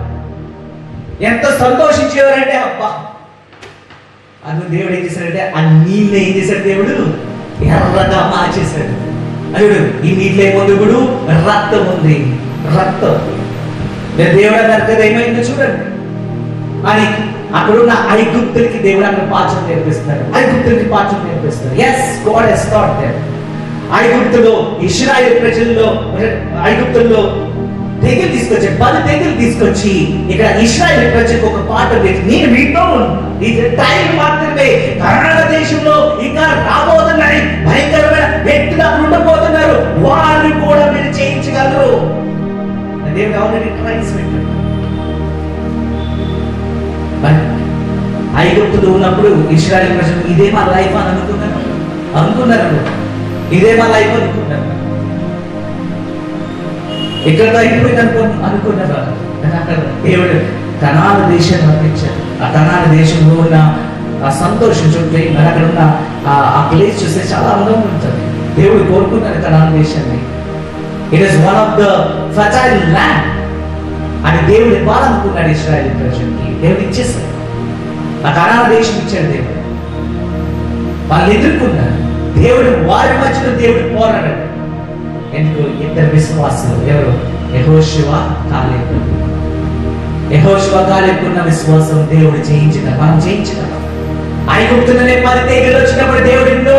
ఎంత సంతోషించేవారంటే అబ్బా, అందుకు దేవుడు ఏం చేశాడంటే ఆ నీళ్ళు ఏం చేశాడు, దేవుడు ఎర్రగా మార్చేశాడు. అడుగు, ఈ నీటిలో ఏముంది ఇప్పుడు? రక్తం ఉంది, రక్తం. దేవుడు అన్నారు కదా, ఏమైందో చూడండి అని. అక్కడున్న ఐగుప్తులకి దేవుడు అక్కడ పాఠం నేర్పిస్తాడు, ఐగుప్తులకి పాఠం నేర్పిస్తాడు. Yes, God has taught them. ఐగుప్తులో ఇశ్రాయేలు ప్రజల్లో, ఐగుప్తుల్లో తెగులు తీసుకొచ్చి 10 తెగులు తీసుకొచ్చి ఇక్కడ ఇశ్రాయేలు ప్రజలకు ఒక పాఠం నేర్పి, నేను మీతో ఇది టైం మాత్రమే, కర్ణాటక దేశంలో ఇంకా రాబోతున్నాయి భయంకరమైన వ్యక్తులు అక్కడ ఉండబోతున్నారు, వారిని కూడా మీరు చేయించగలరు. దేవుడు ఆల్రెడీ ట్రైల్స్ పెట్టాడు. ఐగుప్తులో ఉన్నప్పుడు ఇశ్రాయేలు ప్రజలు ఇదే మా లైఫ్ అని అనుకున్నారు, ఇదే మా లైఫ్ అనుకున్నారు. ఎక్కడో అయిపోయింది అనుకున్నారు. అక్కడ దేవుడు కనాను దేశాన్ని పంపించాడు. ఆ కనాను దేశంలో ఉన్న ఆ సంతోషం చూస్తే, మరి అక్కడ ఉన్న ఆ ప్లేస్ చూస్తే చాలా అందంగా ఉంటుంది. దేవుడు కోరుకున్నాడు కనాను దేశాన్ని. It is one of the fertile land అని దేవుడు ఇవ్వాలనుకున్నాడు ఇశ్రాయేలు ప్రజలకి. దేవుడు ఇచ్చేసాడు, ఆ కనాను దేశం ఇచ్చాడు దేవుడు. వాళ్ళు ఎదుర్కొన్నారు దేవుడు, వారి మధ్యలో దేవుడు పోరాడాడు. ఎందుకు? ఇద్దరు విశ్వాసులు, ఎవరు? యెహోషువ, కాలేబు. యెహోషువ, కాలేబుకున్న విశ్వాసం దేవుడు జయించిన, మనం జయించిన. ఐగుప్తులోనే 10 తెగులు వచ్చినప్పుడు దేవుడు ఎన్నో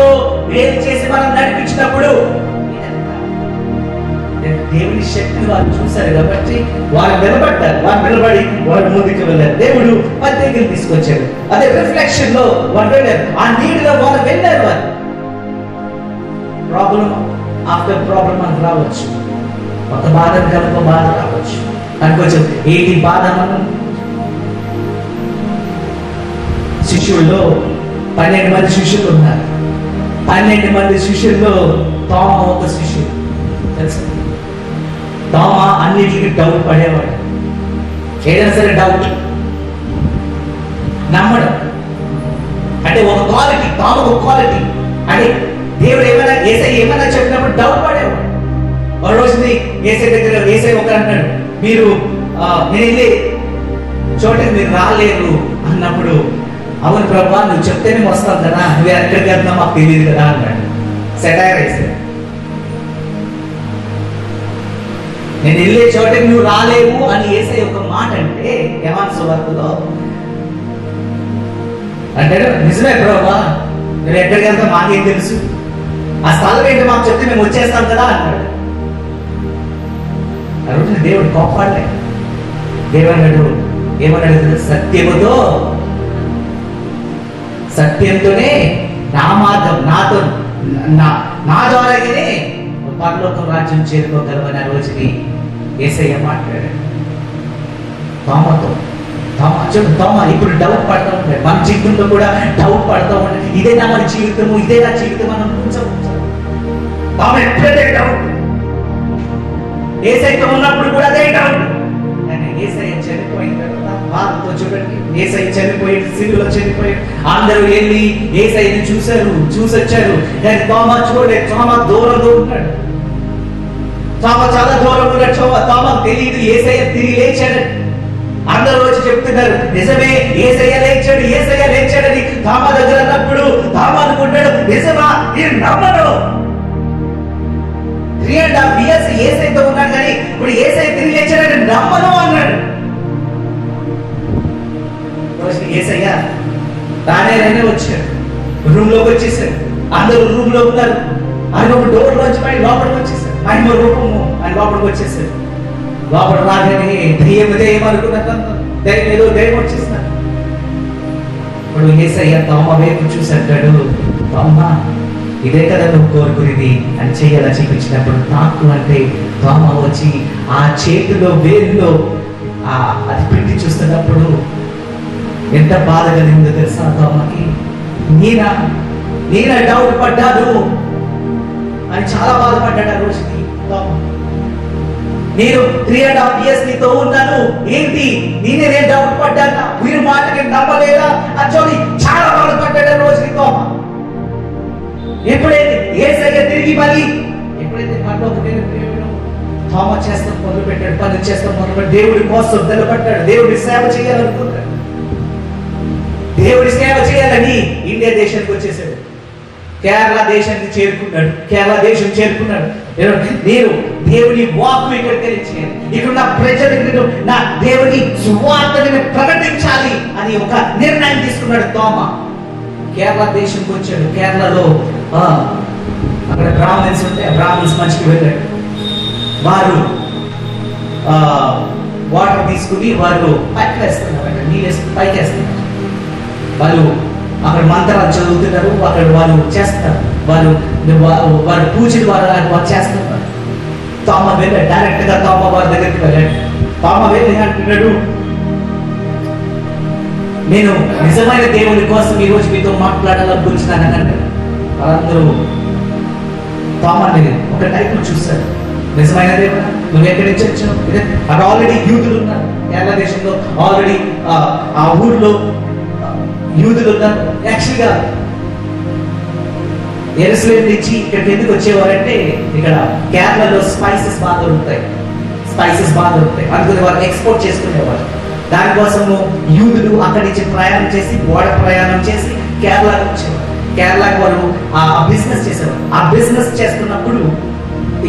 వేలు చేసి మనం నడిపించినప్పుడు దేవుని శక్తిని వారు చూశారు కాబట్టి వారు నిలబడ్డారు. వారు నిలబడి వారు ముందుకు వెళ్ళారు. దేవుడు 10 తెగులు తీసుకొచ్చాడు. అదే రిఫ్లెక్షన్ లో వారు వెళ్ళారు, ఆ నీటిలో వారు వెళ్ళారు. వారు ప్రాబ్లం ఆఫ్టర్ ప్రాబ్లం అని రావచ్చు, ఒక బాధ కనుక బాధ రావచ్చు అనుకోవచ్చు. ఏంటి బాధ? మనం శిష్యుల్లో 12 మంది శిష్యులు ఉన్నారు. 12 మంది శిష్యుల్లో తోమ ఒక శిష్యుడు. తెలుసు, తోమ అన్నిటికీ డౌట్ పడేవాడు. ఏదైనా సరే డౌట్, నమ్మడం అంటే ఒక క్వాలిటీ, తోమ ఒక క్వాలిటీ. అంటే దేవుడు ఏమైనా ఏసై ఏమైనా చెప్పినప్పుడు డౌట్ పడేవాడు. ఒక రోజుని ఏసై దగ్గర ఏసై ఒకరు అన్నాడు, మీరు నేను వెళ్ళి చోటకి మీరు రాలేరు అన్నప్పుడు, అవును ప్రభా నువ్వు చెప్తేనే వస్తాం కదా, నువ్వు ఎక్కడికి వెళ్తున్నా మాకు తెలియదు కదా అన్నాడు. సెటైర్ వేసాడు. నేను వెళ్ళే చోటకి నువ్వు రాలేవు అని ఏసై ఒక మాట అంటే యోహాను సువార్తలో అంటాడు, నిజమే ప్రభా, నువ్వు ఎక్కడికి వెళ్తా మాకేం తెలుసు, ఆ స్థలం ఏంటి మాకు చెప్తే మేము వచ్చేస్తాం కదా అన్నాడు. ఆ రోజున దేవుడు కోపాడలే. దేవుడు ఏమన్నాడు? సత్యముతో, సత్యంతోనే నా మార్గం, నాతో నా ద్వారానే పరలోకం రాజ్యం చేరుకోగలవని ఆ రోజుని యేసయ్య మాట్లాడాడు తోమతో. తోమ ఇప్పుడు డౌట్ పడతా ఉంటాడు, మన జీవితంలో కూడా డౌట్ పడతా ఉంటాడు. ఇదేనా మన జీవితము, ఇదేనా జీవితం అని అనుకుంటాం. తోమ ఎప్పుడైతే డౌట్, యేసయ్యతో ఉన్నప్పుడు కూడా అదే డౌట్. కానీ యేసయ్య చనిపోయిన తర్వాత బాధతో చూడండి, యేసయ్య చనిపోయి సిలువలో చనిపోయాడు. అందరూ వెళ్ళి యేసయ్యని చూసొచ్చారు. కానీ తోమ చూడలేదు. తోమ దూరంలో ఉంటాడు. తోమ చాలా దూరంలో ఉన్నాడు. తోమ తెలియదు యేసయ్య తిరిగి లేచాడు. అందరూ వచ్చి చెప్తున్నారు, నిజమే యేసయ్య లేచాడు, యేసయ్య లేచాడని. తోమ దగ్గర అన్నప్పుడు తోమ అనుకుంటాడు, నిజమా, నేను నమ్మను. 3.5 years యేసయ్యతో ఉన్నాడు, కానీ ఇప్పుడు యేసయ్య తిరిగి లేచాడని నమ్మను అన్నాడు. యేసయ్య రానే వచ్చాడు, రూమ్ లోకి వచ్చేసాడు. అందరూ రూమ్ లో ఉన్నారు. ఆయన ఒక డోర్ లోంచి పై లోపలికి వచ్చేసాడు. ఆయన రూపము ఆయన లోపలికి వచ్చేసాడు. లోపల రాగానే దయ్యం అనుకున్నారు, దయ్యం వచ్చేసినాడు. ఇప్పుడు యేసయ్య తోమ వైపు చూసాడు. తోమ, ఇదే కదా నువ్వు కోరుకునేది అని చెయ్యాలని చూపించినప్పుడు తాకు అంటే తోమ వచ్చి ఆ చేతిలో వేరులో అది పెట్టి చూస్తున్నప్పుడు ఎంత బాధ కలిగిందో తెలుసా తోమకి. నేనా డౌట్ పడ్డాను అని చాలా బాధపడ్డాడు ఆ రోజుకి తోమ. నేను 3.5 years నీతో ఉన్నాను, ఏంటి నేనే డౌట్ పడ్డానా, వీరి మాటకి నమ్మలేదా అని చాలా బాధపడ్డాడు ఆ రోజుకి తోమ. ఎప్పుడైతే యేసయ్య తిరిగి మళ్ళీ ఎప్పుడైతే పరలోకమైన దేవుడు తోమ చేస్తాం మొదలుపెట్టాడు, పని చేస్తాం మొదలుపెట్టాడు, దేవుడి కోసం నిలబడ్డాడు, దేవుడి సేవ చేయాలనుకున్నాడు, దేవుడి సేవ చేయాలని ఇండియా దేశానికి వచ్చేసాడు. కేరళ దేశానికి చేరుకున్నాడు, కేరళ దేశం చేరుకున్నాడు. నేను దేవుని వాక్కు ఇక్కడ తెలియచేయాలి, ఇక్కడ నా ప్రజలకు నా దేవుని సువార్తని ప్రకటించాలి అని ఒక నిర్ణయం తీసుకున్నాడు తోమ. కేరళ దేశంకి వచ్చాడు. కేరళలో అక్కడ బ్రాహ్మణ్స్ ఉంటే బ్రాహ్మణ్స్ మంచికి వెళ్ళాడు. వారు వాటర్ తీసుకుని వారు పైకి వేస్తున్నారు, అక్కడ నీళ్ళు వేసుకుని పైకి వేస్తున్నారు. వాళ్ళు అక్కడ మంత్రాలు చదువుతున్నారు, అక్కడ వాళ్ళు చేస్తారు, వారు పూజలు వారు చేస్తున్నారు. తోమ వెళ్ళాడు, డైరెక్ట్ గా తోమ వారి దగ్గరికి వెళ్ళాడు. తోమ వెళ్ళి అంటున్నాడు, నేను నిజమైన దేవుని కోసం ఈ రోజు మీతో మాట్లాడాలనుకుంటున్నాను. వాళ్ళందరూ తోమని ఒక టైప్ చూశారు. నిజమైన దేవుడు, నువ్వు ఎక్కడి నుంచి వచ్చావు? అక్కడ ఆల్రెడీ యూదులు ఉన్నారు, కేరళ దేశంలో ఆల్రెడీ ఆ ఊర్లో యూదులు ఉన్నారు. యాక్చువల్గా యెరూషలేం నుంచి ఇక్కడికి ఎందుకు వచ్చేవారంటే, ఇక్కడ కేరళలో స్పైసెస్ బాగా దొరుకుతాయి, అందుకని వారు ఎక్స్పోర్ట్ చేసుకునేవారు. దానికోసము యూదులు అక్కడి నుంచి ప్రయాణం చేసి ఓడ ప్రయాణం చేసి కేరళకు వచ్చేవారు. కేరళకు వారు ఆ బిజినెస్ చేసేవారు. ఆ బిజినెస్ చేస్తున్నప్పుడు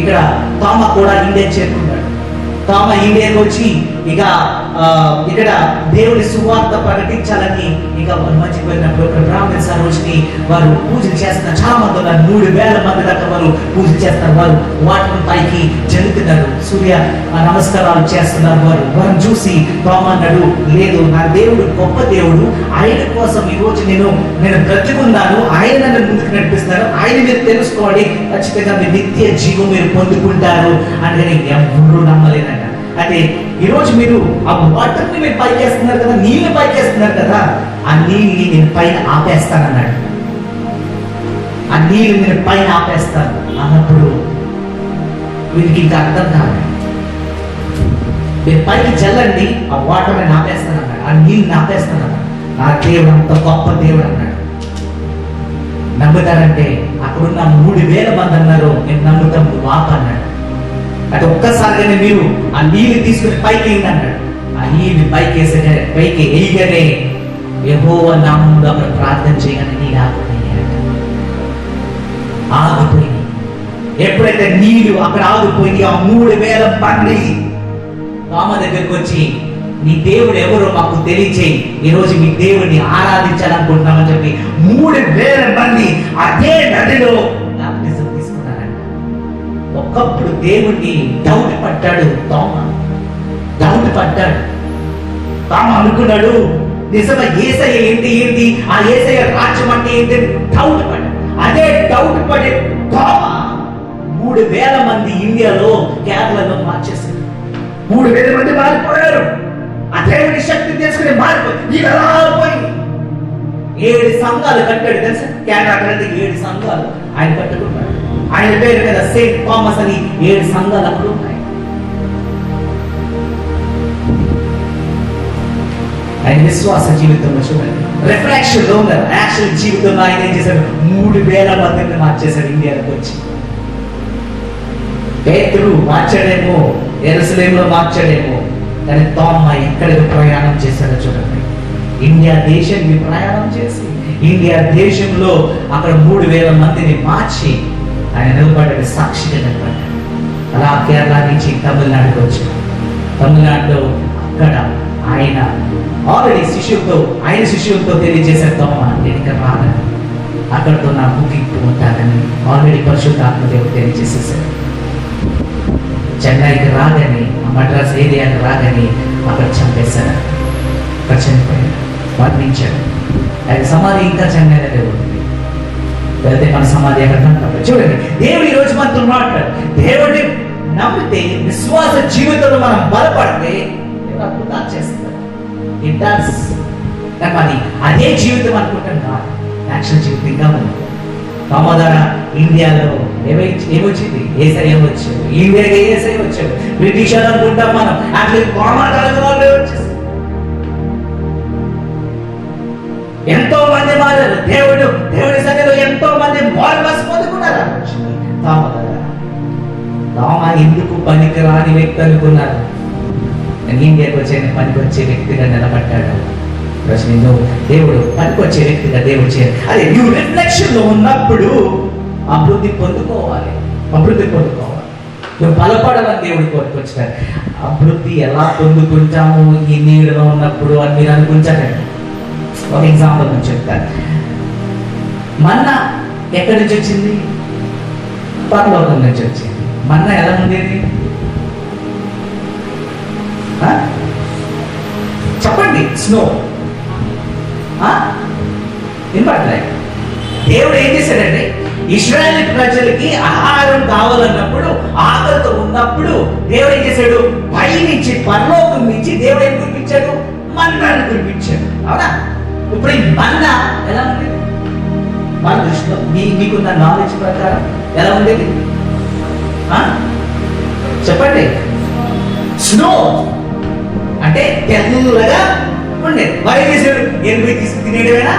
ఇక్కడ తోమ కూడా ఇండియా చేరుకున్నాడు. తోమ ఇండియాకి వచ్చి ఇక ఇక్కడ దేవుని సువార్త ప్రకటించాలని ఇక మంచికి వెళ్ళినప్పుడు ఇక్కడ బ్రాహ్మణ్స్ ఆ రోజుని వారు పూజలు చేస్తున్నారు. చాలా మంది ఉన్నారు, 3,000 మంది దాకా వారు పూజలు చేస్తారు. వారు వాటిని పైకి జరుగుతున్నారు, సూర్య నమస్కారాలు చేస్తున్నారు. వారు చూసి తోమ అన్నాడు, లేదు, నా దేవుడు గొప్ప దేవుడు, ఆయన కోసం ఈ రోజు నేను బ్రతికున్నాను, ఆయన నన్ను ముందుకు నడిపిస్తాను, ఆయన మీరు తెలుసుకోవాలి, ఖచ్చితంగా మీ నిత్య జీవం మీరు పొందుకుంటారు అని ఎవరు నమ్మలేదంట. అంటే ఈరోజు మీరు ఆ వాటర్ని మీరు పైకేస్తున్నారు కదా, నీళ్ళు పైకేస్తున్నారు కదా, ఆ నీళ్ళని నేను పైన ఆపేస్తానన్నాడు. ఆ నీళ్ళు నేను పైన ఆపేస్తాను అన్నప్పుడు వీరికి ఇంకా అర్థం కాదు. మీరు పైకి చల్లండి, ఆ వాటర్ నేను ఆపేస్తానన్నాడు, ఆ నీళ్ళని ఆపేస్తానన్నాడు. నా దేవుడు అంత గొప్ప దేవుడు అన్నాడు. నమ్ముతారంటే అక్కడున్న 3,000 మంది అన్నారు, నేను నమ్ముతాం, నువ్వు ఆపన్నాడు. అంటే ఒక్కసారిగానే మీరు ఆ నీళ్ళు తీసుకుని పైకి వేయండి అన్నాడు. ఆ నీళ్ళు పైకి వేయగానే యెహోవా నామములో అక్కడ ప్రార్థన చేయగానే నీళ్ళు ఆగిపోయింది. ఎప్పుడైతే నీళ్ళు అక్కడ ఆగిపోయింది, ఆ 3,000 మంది తోమ దగ్గరికి వచ్చి, నీ దేవుడు ఎవరో మాకు తెలియచేయి, ఈ రోజు మీ దేవుడిని ఆరాధించాలనుకుంటున్నామని చెప్పి 3,000 మంది అదే నదిలో బాప్టిజం తీసుకున్నారంట. ఒకప్పుడు దేవుణ్ణి డౌట్ పడ్డాడు తోమ. తామ అనుకున్నాడు, నిజంగా యేసయ్య ఏంటి, ఆ యేసయ్య రాజ్యం అంటే ఏంటి, డౌట్ పడ్డాడు. అదే డౌట్ పడే తోమ 3,000 మంది ఇండియాలో కేరళలో మార్చేశారు. 3,000 మంది మారిపోయారు. ఆ దేవుని శక్తి తీసుకుని మారిపోయి ఇలా పోయి 7 సంఘాలు కట్టాడు. తెలుసా, కేరళ 7 సంఘాలు ఆయన కట్టుకున్నాడు. ఆయన పేరు కదా సెయింట్ థామస్ అని 7 సంఘాలు అక్కడ ఉన్నాయి. ఆయన విశ్వాస జీవితంలో చూడండి, రిఫ్లెక్షన్ లో ఉన్నారు. యాక్చువల్ జీవితంలో ఆయన ఏం చేశాడు, 3,000 మందిని మార్చేశాడు ఇండియాకి వచ్చి. పేతురు మార్చాడేమో, యెరూషలేములో మార్చాడేమో, కానీ తోమ ఎక్కడికి ప్రయాణం చేశాడో చూడండి. ఇండియా దేశానికి ప్రయాణం చేసి ఇండియా దేశంలో అక్కడ 3,000 మందిని మార్చి ఆయన నిలబడ్డాడు, సాక్షిగా నిలబడ్డాడు. అలా కేరళ నుంచి తమిళనాడుకి వచ్చాడు. తమిళనాడులో అక్కడ ఆయన ఆల్రెడీ శిష్యులతో తెలియజేశారు, తోమ నేను ఇక్కడ రాదని, అక్కడితో నా ముగింపు ఉంటానని ఆల్రెడీ పరిశుద్ధాత్మ దేవుడు తెలియజేసేసారు. చెన్నైకి రాగానే, మద్రాస్ ఏరియాకి రాగానే అక్కడ చంపేశారు, అక్కడ చనిపోయాడు, మరణించాడు. ఆయన సమాధి ఇంకా చెన్నైలో ఉంది. వెళ్తే మన సమాధి ఎక్కడ కనపడదు. చూడండి, దేవుడు ఈ రోజు మనతో మాట్లాడు. దేవుడిని నమ్మితే, విశ్వాస జీవితంలో మనం బలపడితే అద్భుతాలు చేస్తారు. మరి అదే జీవితం అనుకుంటాం కాదు, యాక్షన్ జీవితం ఇంకా ఉంది. తమదర ఇండియాలో ఏమొచ్చింది, యేసయ్య వచ్చాడు. ఇండియాకి యేసయ్య వచ్చాడు. బ్రిటిష్ అనుకుంటాం మనం, వచ్చేసి ఎంతో మంది మారారు. దేవుడి సన్నిధిలో ఎంతో మంది మార్మస్ పొందుకున్నారు. తోమ ఎందుకు పనికిరాని వ్యక్తి అనుకున్నారు, నేను ఇండియాకి వచ్చే పనికొచ్చే వ్యక్తిగా నిలబడ్డాడు. ప్రశ్న, దేవుడు పనికొచ్చే వ్యక్తిగా దేవుడు చేయాలి. అదే నువ్వు రిఫ్లెక్షన్ లో ఉన్నప్పుడు అభివృద్ధి పొందుకోవాలి. నువ్వు బలపడాలని దేవుడు కోరుకొచ్చారు. అభివృద్ధి ఎలా పొందుకుంటాము ఈ నీడలో ఉన్నప్పుడు అని మీరు అనుకుంటారండి. ఒక ఎగ్జాంపుల్ నేను చెప్తాను. మన్నా ఎక్కడి నుంచి వచ్చింది? పరలోకం నుంచి వచ్చింది. మన్నా ఎలా ఉండేది? చెప్పండి. స్నో వినపడతాయి. దేవుడు ఏం చేశాడంటే, ఇశ్రాయేలు ప్రజలకి ఆహారం కావాలన్నప్పుడు, ఆకలితో ఉన్నప్పుడు దేవుడు ఏం చేశాడు? పైనుంచి పరలోకం నుంచి దేవుడు ఏం కురిపించాడు? మన్నాను కురిపించాడు. అవునా? ఇప్పుడు ఈ మన్నా ఎలా ఉండేది మన దృష్టిలో? మీకున్న నాలెడ్జ్ ప్రకారం ఎలా ఉండేది? చెప్పండి. స్నో అంటే తెల్లగా ఉండేది. మరి ఏం చేశాడు? ఎనిమిది తీసుకు తినేయడమేనా?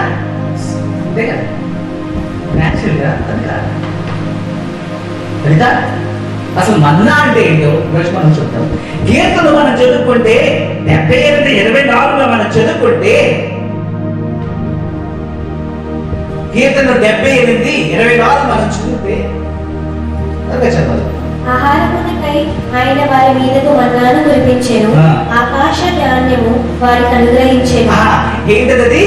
అంతే కదా, న్యాచురల్గా అది కాదు. అసలు మన్నా అంటే ఏంటో రోజు మనం చూద్దాం. కీర్తనలు మనం చదువుకుంటే 78-84 మనం చదువుకుంటే, కీర్తనలు 78-24 మనం చదివితే చదవాలి.
ఆహారమునకై ఆయన వారి మీదకు మన్నాను కురిపించెను, ఆకాశ ధాన్యము వారికి అనుగ్రహించెను.
ఏంటది?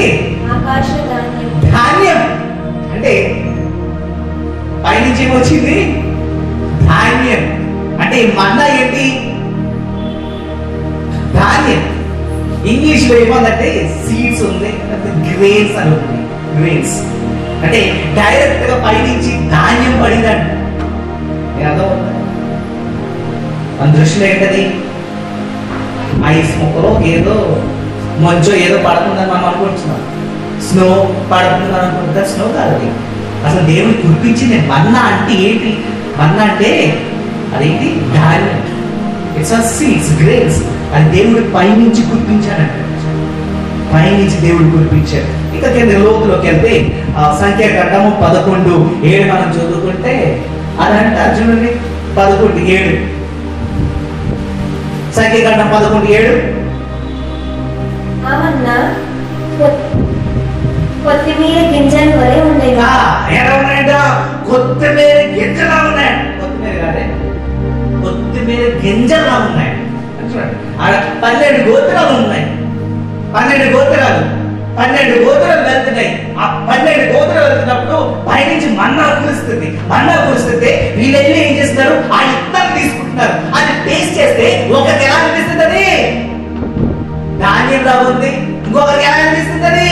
ఆకాశ ధాన్యం.
ధాన్యం అంటే పైనుంచి వచ్చింది ధాన్యం. అంటే మన్నా ఏంటి? ధాన్యం. ఇంగ్లీష్ లో ఏమందంటే సీడ్స్ ఉంది, గ్రెయిన్స్ అని ఉంది. గ్రెయిన్స్ అంటే డైరెక్ట్ గా పైనుంచి ధాన్యం పడిందంట. అర్థమవుతుంది? మన దృష్టిలో ఏంటది? ఐస్ ముక్కలో ఏదో మంచో ఏదో పడుతుందని మనం అనుకుంటున్నాం. స్నో పడుతుందని అనుకుంటా. స్నో కాదు, అసలు దేవుడు కురిపించింది. మన్నా అంటే ఏంటి? మన్నా అంటే అదేంటి? ధాన్యం. It's seeds, grains. అది దేవుడు పైనుంచి కురిపించాడంట. పైనుంచి దేవుడు కురిపించాడు. ఇక కింద లోతులోకి వెళ్తే సంఖ్యాకాండము 11:7 మనం చదువుకుంటే అదంట. చూడండి, 11:7 సంఖ్యాకాండం 11:7.
కొత్తిమీర గింజల వలె ఉండేది.
ఎలా ఉన్నాయంట? కొత్తిమీర గింజలా ఉన్నాయి. కొత్తిమీర కాదే, కొత్తిమీర గింజలా ఉన్నాయి. చూడండి, ఆడ 12 గోత్రాలు ఉన్నాయి. 12 గోత్రాలు వెళ్తున్నాయి. ఆ 12 గోత్రాలు వెళ్తున్నప్పుడు పైనుంచి మన్నా కురుస్తుంది. మన్నా కురుస్తుంటే వీళ్ళు వెళ్ళి ఏం చేస్తున్నారు? ఆ ఇత్తనం తీసుకుంటున్నారు. అది టేస్ట్ చేస్తే ఒకరికి ఎలా అనిపిస్తుంది? అది ధాన్యం లాగుంది. ఇంకొకరికి ఎలా అనిపిస్తుంది? అది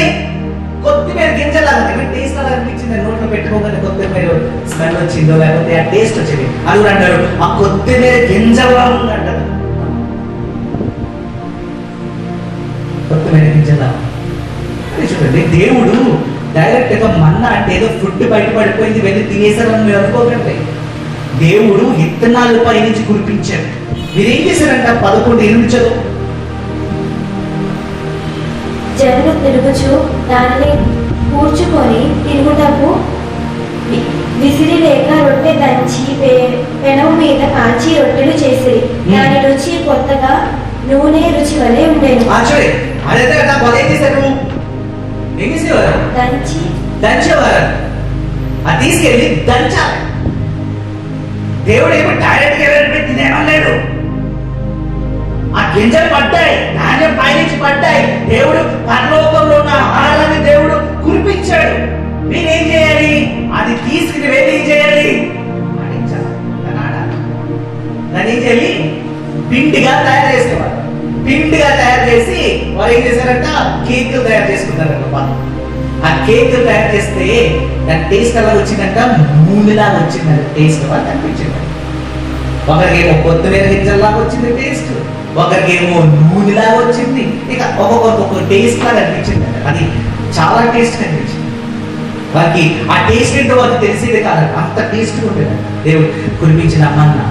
కొత్తిమీర గింజలా ఉంది. టేస్ట్ అలా అనిపించింది. నోట్లో పెట్టుకోగానే కొత్తిమీర స్మెల్ వచ్చిందో లేకపోతే ఆ టేస్ట్ వచ్చింది. అది అంటారు ఆ కొత్తిమీర గింజలా ఉందంటారు. కొత్తిమీర గింజలా. చూడండి, దేవుడు డైరెక్ట్ గా మన్నా అంటే ఏదో ఫుడ్ బయటపడిపోయింది వెళ్ళి తినేసారని మీరు అనుకోకండి. దేవుడు విత్తనాలు పై నుంచి కురిపించాడు. మీరేం చేశారంట? 11:8 చదువు.
జనులు తిరుగుచు దానిని కూర్చుకొని తిరుగుటకు విసిరి లేక రొట్టె దంచి పెనము మీద కాల్చి రొట్టెలు చేసిరి. దాని రుచి కొత్తగా నూనె రుచి వలె ఉండేది.
అదే కదా ఏం చేశారు? ఏం చేసేవారు? దంచేవారు. అది తీసుకెళ్ళి దంచాలి. దేవుడు ఏమో డైరెక్ట్ గా తినేమలేదు. ఆ గింజలు పడ్డాయి, ధాన్యం పైనుంచి పడ్డాయి. దేవుడు పరలోకంలో ఉన్న ఆహారాన్ని దేవుడు కురిపించాడు. మీరేం చేయాలి? అది తీసుకుని వెళ్ళి ఏం చేయాలి? దాన్ని ఏం చేయాలి? పిండిగా తయారు చేసేవారు. పిండిగా తయారు చేసి వారు ఏం చేశారంట? కేకులు తయారు చేసుకున్నారంట. ఆ కేకులు తయారు చేస్తే దాని టేస్ట్ ఎలా వచ్చిందంట? నూనెలాగా వచ్చిందంట. టేస్ట్ వాళ్ళు కనిపించింది. ఒకరికేమో కొత్తిమీర గింజల్లాగా వచ్చింది టేస్ట్, ఒకరికేమో నూనెలాగా వచ్చింది. ఇక ఒక్కొక్క టేస్ట్ లాగా అనిపించింది. అది చాలా టేస్ట్ కనిపించింది. వారికి ఆ టేస్ట్ ఏంటో వారికి తెలిసేది కాదు. అంత టేస్ట్ ఉంటుంది దేవుడు కురిపించిన మన్నా.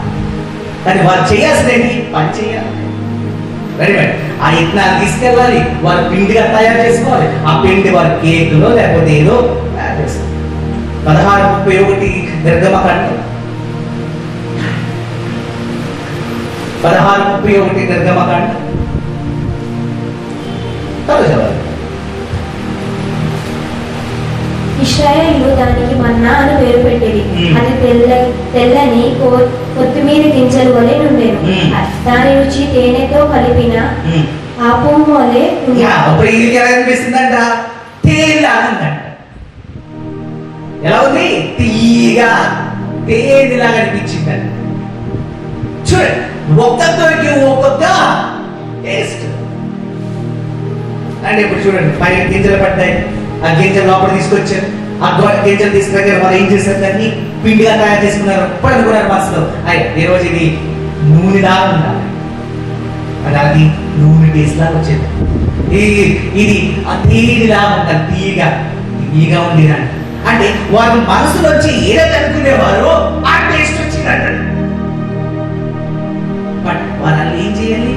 కానీ వారు చేయాల్సిందేంటి? పని చేయాలి. రెడీమేడ్ ఆ ఇత్తనాలు తీసుకెళ్ళాలి. వారు పిండిగా తయారు చేసుకోవాలి. ఆ పిండి వారి కేకులో లేకపోతే ఏదో తయారు చేస్తారు. 16:31 నిర్గమకాండం 16:31 నిర్గమకాండ చదవాలి.
ఇశ్రాయేలు దానికి మన్నా అని పేరు పెట్టింది. అది తెల్లని కొత్తిమీర గింజలు వలె నుండెను. దాని రుచి తేనెతో కలిపిన ఆపు వలె
అనిపిస్తుందంట, తేలిలాగా. ఎలా ఉంది? తీయగా తేలిలాగా అనిపించిందంట. చూడండి, ఒక్కొక్కరికి ఒక్కొక్క టేస్ట్. అంటే ఇప్పుడు చూడండి, పైన గింజలు పడ్డాయి, ఆ గింజలు లోపల తీసుకొచ్చారు, ఆ గింజలు తీసుకురాక వాళ్ళు ఏం చేశారు, దాన్ని పిండిగా తయారు చేసుకున్నారు. ఇప్పుడు అనుకున్నారు మనసులో, ఈ రోజు ఇది నూనెలా ఉండాలి, అది నూనె టేస్ట్ లాగా వచ్చేది, ఇది తీయగా ఉండాలి, తీయగా ఉంది అంటే వారి మనసులోంచి ఏదైతే అనుకునేవారో ఆ టేస్ట్ వచ్చింది అంటాడు. బట్ వాళ్ళని ఏం చేయాలి?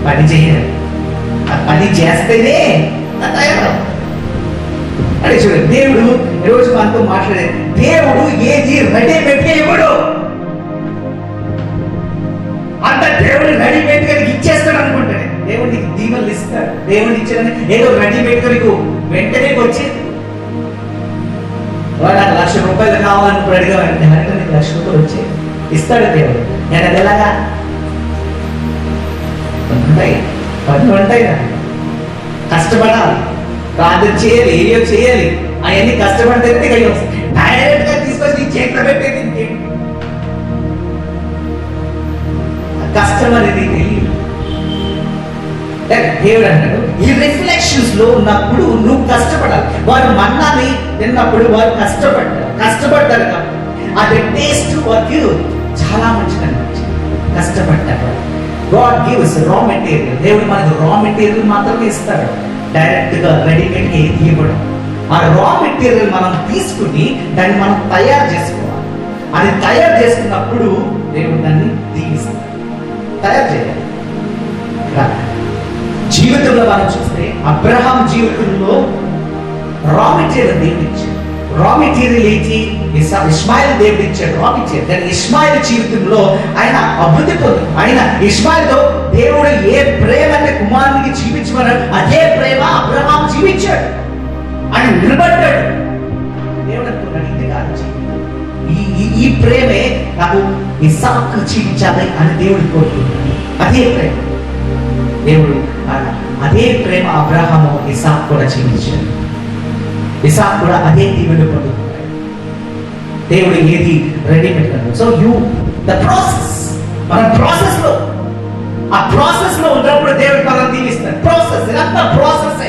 పని చేయాలి. పని చేస్తేనే తయారవు. అంటే చూడండి, దేవుడు ఈరోజు మనతో మాట్లాడే దేవుడు ఏది రెడీమేడ్గా ఇవ్వడు. అంత దేవుడు రెడీమేడ్గా ఇచ్చేస్తాడు అనుకుంటాడు. దేవుడు నీకు దీవెనలు ఇస్తాడు. దేవుడు ఇచ్చాడని ఏదో రెడీమేడ్గా నీకు వెంటనే వచ్చి వాడు నాకు ₹1,00,000 కావాలనుకుని అడిగామంటే నీకు ₹1,00,000 వచ్చేది ఇస్తాడు దేవుడు. నేను అది ఎలాగా పనులు ఉంటాయి, కష్టపడాలి, ప్రార్థన చేయాలి, ఏయో చేయాలి. అవన్నీ కష్టపడితే డైరెక్ట్ గా తీసుకొచ్చి నీ చేతిలో పెట్టేది కష్టం అనేది తెలియదు. దేవుడు అంటాడు, ఈ రిఫ్లెక్షన్స్ లో ఉన్నప్పుడు నువ్వు కష్టపడాలి. వారు మన్నాని తిన్నప్పుడు వారు కష్టపడ్డారు కాబట్టి అది టేస్ట్ వారికి చాలా మంచిగా అనిపించింది. కష్టపడ్డారు. God gives raw material. దేవుడు మనకు రా మెటీరియల్ మాత్రమే ఇస్తాడు, డైరెక్ట్ గా రెడీమేడ్ గా ఏది ఇవ్వడం. ఆ రా మెటీరియల్ మనం తీసుకుని దాన్ని మనం తయారు చేసుకోవాలి. అది తయారు చేసుకున్నప్పుడు దేవుడు దాన్ని దీవిస్తాడు. తయారు చేయాలి. జీవితంలో మనం చూస్తే అబ్రహాం జీవితంలో రా మెటీరియల్ దేవుడు ఇచ్చాడు. రా మెటీరియల్ ఏంటి? ఇస్మాయిల్ దేవుడు ఇచ్చాడు రా మెటీరియల్. కానీ ఇస్మాయిల్ జీవితంలో ఆయన అభివృద్ధి పొంది, ఆయన ఇస్మాయిల్తో దేవుడు ఏ ప్రేమ అంటే కుమారునికి జీవించమన్నాడు, అదే ప్రేమ అబ్రహాం జీవించాడు. ఆయన నిలబడ్డాడు. దేవుడు అనుకున్నాడు, ఇది కాదు ఈ ప్రేమే నాకు ఇస్సాకు జీవించాలి అని దేవుడు కోరుకున్నాడు. అదే ప్రేమ దేవుడు, అదే ప్రేమ అబ్రహాము ఇస్సాకు కూడా జీవించాడు. ఇస్సాకు కూడా అదే దీవెన పొందుతున్నాడు. దేవుడు ఏది రెడీ పెట్టాడు. సో ద ప్రాసెస్, మన ప్రాసెస్ లో, ఆ ప్రాసెస్ లో ఉన్నప్పుడు దేవుడు మనం దీవిస్తాడు. ప్రాసెస్ ఇదంతా ప్రాసెస్.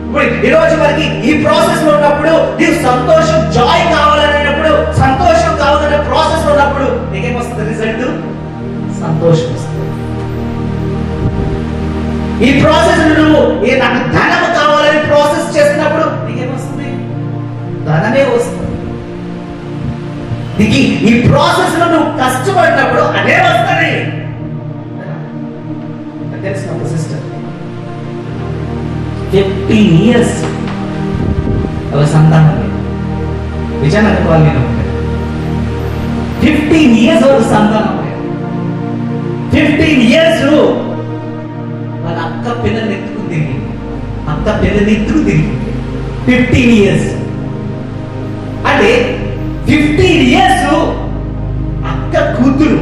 ఇప్పుడు ఈ రోజు మనకి ఈ ప్రాసెస్ లో ఉన్నప్పుడు నీకు సంతోషం, జాయ్ కావాలన్నప్పుడు, సంతోషం కావాలనే ప్రాసెస్ లో ఉన్నప్పుడు నీకేమొస్తుంది? రిజల్ట్ సంతోషం వస్తుంది. ఈ ప్రాసెస్ నువ్వు నాకు ధనము కావాలని ప్రాసెస్ చేస్తున్నప్పుడు నీకేమొస్తుంది? ధనమే వస్తుంది. నీకు ఈ ప్రాసెస్ లో నువ్వు కష్టపడినప్పుడు అదే వస్తుంది. తెలుసు ఒక సిస్టర్ 15 years ఒక సంతానం విజయనగరం వాళ్ళు 15 years ఒక సంతానం 15 years వాళ్ళ అక్క పిల్లల్ని ఎత్తుకు తిరిగింది. 15 years అంటే 15 years అక్క కూతురు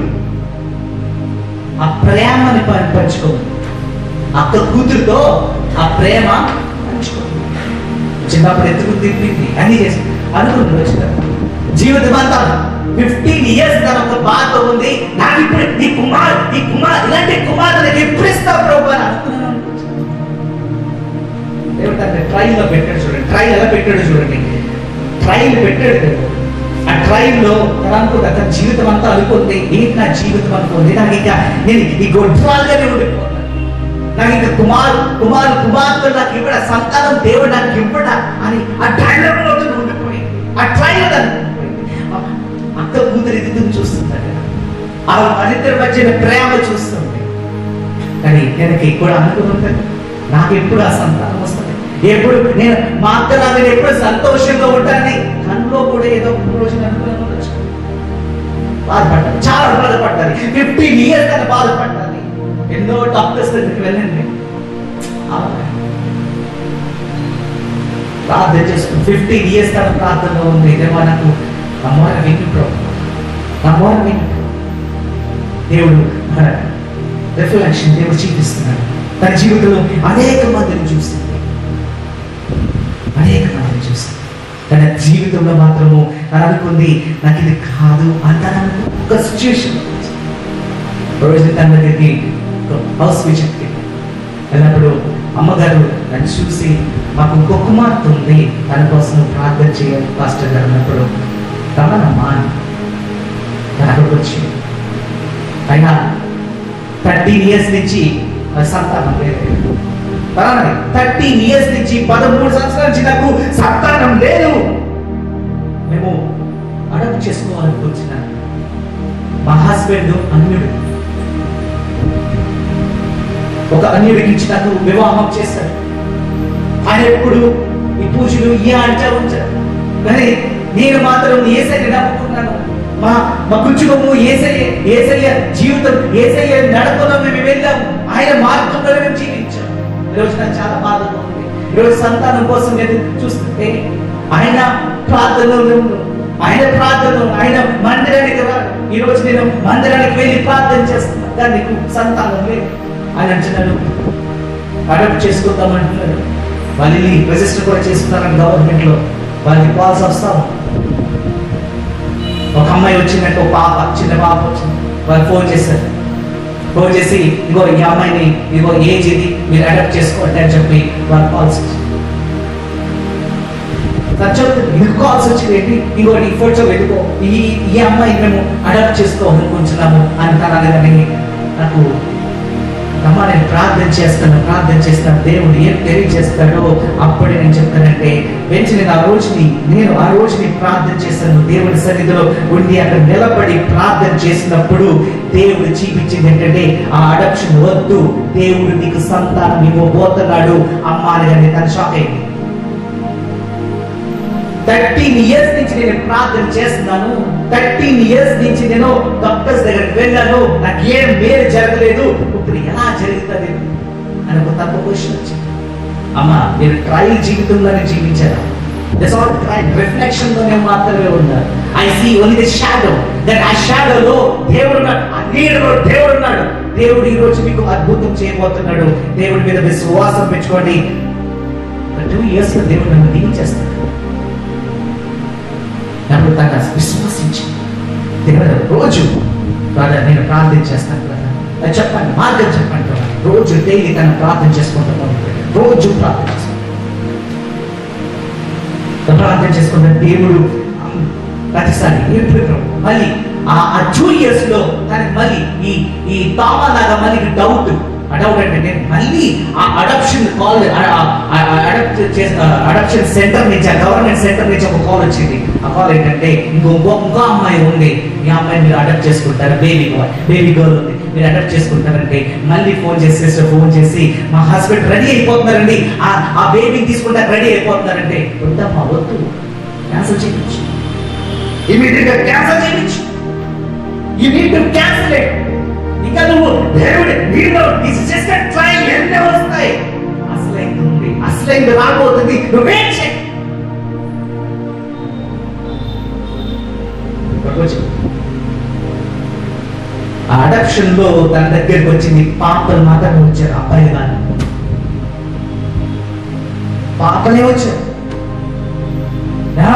ఆ ప్రేమని పంచుకోండి. అక్క కూతురుతో ఆ ప్రేమ పంచుకోండి. చిన్నప్పుడు ఎత్తుకు తిప్పింది, అన్ని చేసి అనుకుంటూ వచ్చిన జీవితం అంతా 15 years తన ఒక బాధ ఉంది. నాకు ఇప్పుడు ఈ కుమార్ ఇలాంటి కుమారులకు ఎప్పుడు ఇస్తావు ప్రభు అని అనుకున్నాను. దేవుడు ట్రైల్ లో పెట్టాడు చూడండి. ట్రైల్ ఎలా పెట్టాడు చూడండి. ట్రైల్ పెట్టాడు. ఆ ట్రైల్ లో అనుకుంటే తన జీవితం అంతా అనుకుంటే ఏంటి నా జీవితం అనుకుంది, నాకు ఇంకా నేను ఈ గొడ్రాలుగానే ఉండిపోతాను, నాకు ఇంకా కుమార్తెలు నాకు ఇవ్వడా, సంతానం దేవుడు నాకు ఇవ్వడా అని ఆ ట్రైలర్లో ఉండిపోయి ఆ ట్రైలర్ అక్క కూతురు ఎదుగుతూ చూస్తుంటాడు. ఆ మనిద్దరి మధ్యన ప్రేమ చూస్తుంది. కానీ వెనక్కి కూడా అనుకుంటాను, నాకు ఎప్పుడు ఆ సంతానం వస్తుంది, ఎప్పుడు నేను మా అక్క నాకు ఎప్పుడు సంతోషంగా ఉంటానని కన్నులో కూడా ఏదో ఒక రోజు అనుకున్నాను. బాధపడ్డారు, చాలా బాధపడ్డారు. 15 years తను బాధపడ్డారు. ఎన్నో డాక్టర్స్ దగ్గరికి వెళ్ళండి, ప్రార్థన చేసుకుని 15 years తన ప్రార్థనలో ఉంది. దేవా నాకు నా మొర విను ప్రభు, నా మొర విను. దేవుడు మన రిఫ్లెక్షన్ దేవుడు చూపిస్తున్నాడు. తన జీవితంలో అనేక మందిని చూస్తుంది, అనేక మందిని చూస్తుంది. తన జీవితంలో మాత్రము తను అనుకుంది నాకు ఇది కాదు అంటాను. ఒక సిచ్యువేషన్ రోజు తన దగ్గరికి హౌస్ విజిట్కి వెళ్ళినప్పుడు అమ్మగారు నన్ను చూసి మాకు ఇంకో కుమార్తె ఉంది, తన కోసం ప్రార్థన చేయాలి పాస్టర్ గారు అన్నప్పుడు తమనమ్మా నాకు వచ్చి అయినా 13 years నుంచి సంతానం లేదు. 13 years నుంచి 13 సంవత్సరాల నుంచి నాకు సంతానం లేదు. మేము అడాప్ట్ చేసుకోవాలనుకుంటున్నాను. మా హస్బెండ్ అన్యుడు, ఒక అన్యుడికి ఇచ్చి నాకు వివాహం చేశాడు. ఆయన ఎప్పుడు ఈ పూజలు ఈ అంటూ ఉంటారు, కానీ నేను మాత్రం యేసయ్యని నమ్ముకున్నాను. మా కుటుంబము యేసయ్య జీవితం, యేసయ్య నడపలో మేము వెళ్ళాము, ఆయన మార్గంలో మేము జీవించాము. ఈరోజు నాకు చాలా బాధగా ఉంది. ఈరోజు సంతానం కోసం నేను చూస్తుంటే ఆయన ప్రార్థనలో, ఆయన మందిరానికి రా. ఈరోజు నేను మందిరానికి వెళ్ళి ప్రార్థన చేస్తున్నాను, కానీ నీకు సంతానం లేదు. ఆయన అంటున్నాడు అడాప్ట్ చేసుకుందామంటున్నాడు. వాళ్ళని రిజిస్టర్ కూడా చేసుకున్నారని గవర్నమెంట్ లో. వాళ్ళకి కాల్స్ వస్తాము. ఒక అమ్మాయి వచ్చిందంటే, ఒక పాప, చిన్న పాప వచ్చింది. వాళ్ళు ఫోన్ చేశారు. ఫోన్ చేసి ఇగో ఈ అమ్మాయిని, ఇగో ఏజ్ ఇది, మీరు అడాప్ట్ చేసుకోండి అని చెప్పి వాళ్ళు కాల్స్ వచ్చారు. మీకు కాల్స్ వచ్చింది, ఇగో ఈ ఫోటో వెతుకో, ఈ అమ్మాయిని మేము అడాప్ట్ చేసుకోవాలనుకుంటున్నాము అని తనని నాకు అమ్మా నేను ప్రార్థన చేస్తాను, దేవుడు ఏం తెలియజేస్తాడో అప్పుడే నేను చెప్తానంటే వెంటనే నేను ఆ రోజుని ప్రార్థన చేస్తాను. దేవుడి సన్నిధిలో ఉండి అక్కడ నిలబడి ప్రార్థన చేసినప్పుడు దేవుడు చూపించింది ఏంటంటే ఆ అడాప్షన్ వద్దు, దేవుడు నీకు సంతానం ఇవ్వబోతున్నాడు అమ్మా అని తను షాక్ అయింది. 13 years నుంచి నేను ప్రార్థన చేస్తున్నాను, 13 years నుంచి నేను డాక్టర్స్ దగ్గరికి వెళ్ళాను, నాకు ఏం మేలు జరగలేదు, ఇప్పుడు ఎలా జరుగుతుంది అని ఒక తప్పు క్వశ్చన్ వచ్చింది. అమ్మా మీరు ట్రయల్ జీవితంలోనే జీవించారా? రిఫ్లెక్షన్ లోనే మాత్రమే ఉన్నారు. I see only the shadow, that ఆ షాడోలో దేవుడు ఉన్నాడు, ఆ నీడలో దేవుడు ఉన్నాడు. దేవుడు ఈ రోజు మీకు అద్భుతం చేయబోతున్నాడు. దేవుడి మీద విశ్వాసం పెంచుకోండి. 2 years లో దేవుడు నన్ను దీవించేస్తాడు. నన్ను తన విశ్వసించి దేవుడు రోజు బ్రదర్ నేను ప్రార్థన చేస్తాను బ్రదర్ అది చెప్పండి, మార్గం చెప్పండి బ్రదర్. రోజు డైలీ తను ప్రార్థన చేసుకుంటాం, రోజు ప్రార్థన చేసుకుంటాం. దేవుడు ప్రతిసారి మళ్ళీ ఆ 2 years లో తనకి మళ్ళీ ఈ తామలాగా మళ్ళీ డౌట్ అంటే నేను మళ్ళీ ఆ అడాప్షన్ కాల్, అడాప్షన్ సెంటర్ నుంచి, ఆ గవర్నమెంట్ సెంటర్ నుంచి ఒక కాల్ వచ్చింది. ఆ కాల్ ఏంటంటే ఇంకో అమ్మాయి ఉంది, ఈ అమ్మాయిని మీరు అడాప్ట్ చేసుకుంటారు, బేబీ గర్ల్ ఉంది, మీరు అడాప్ట్ చేసుకుంటారంటే మళ్ళీ ఫోన్ చేసి మా హస్బెండ్ రెడీ అయిపోతున్నారండి, ఆ బేబీని తీసుకుంటారు, రెడీ అయిపోతున్నారంటే వద్దమ్మా వద్దు, క్యాన్సల్ చేయించు, ఇమీడియట్ గా క్యాన్సల్ చేయించు, you need to cancel it. ఇంకా నువ్వు దేవుడి నీలో ట్రయల్ ఎన్నో వస్తాయి, అసలైంది రాబోతుంది, నువ్వేం చేయి. ఆ అడాప్షన్ లో తన దగ్గరికి వచ్చింది పాపలు మాత్రమే వచ్చారు, అబ్బాయి కానీ పాపలే వచ్చారు.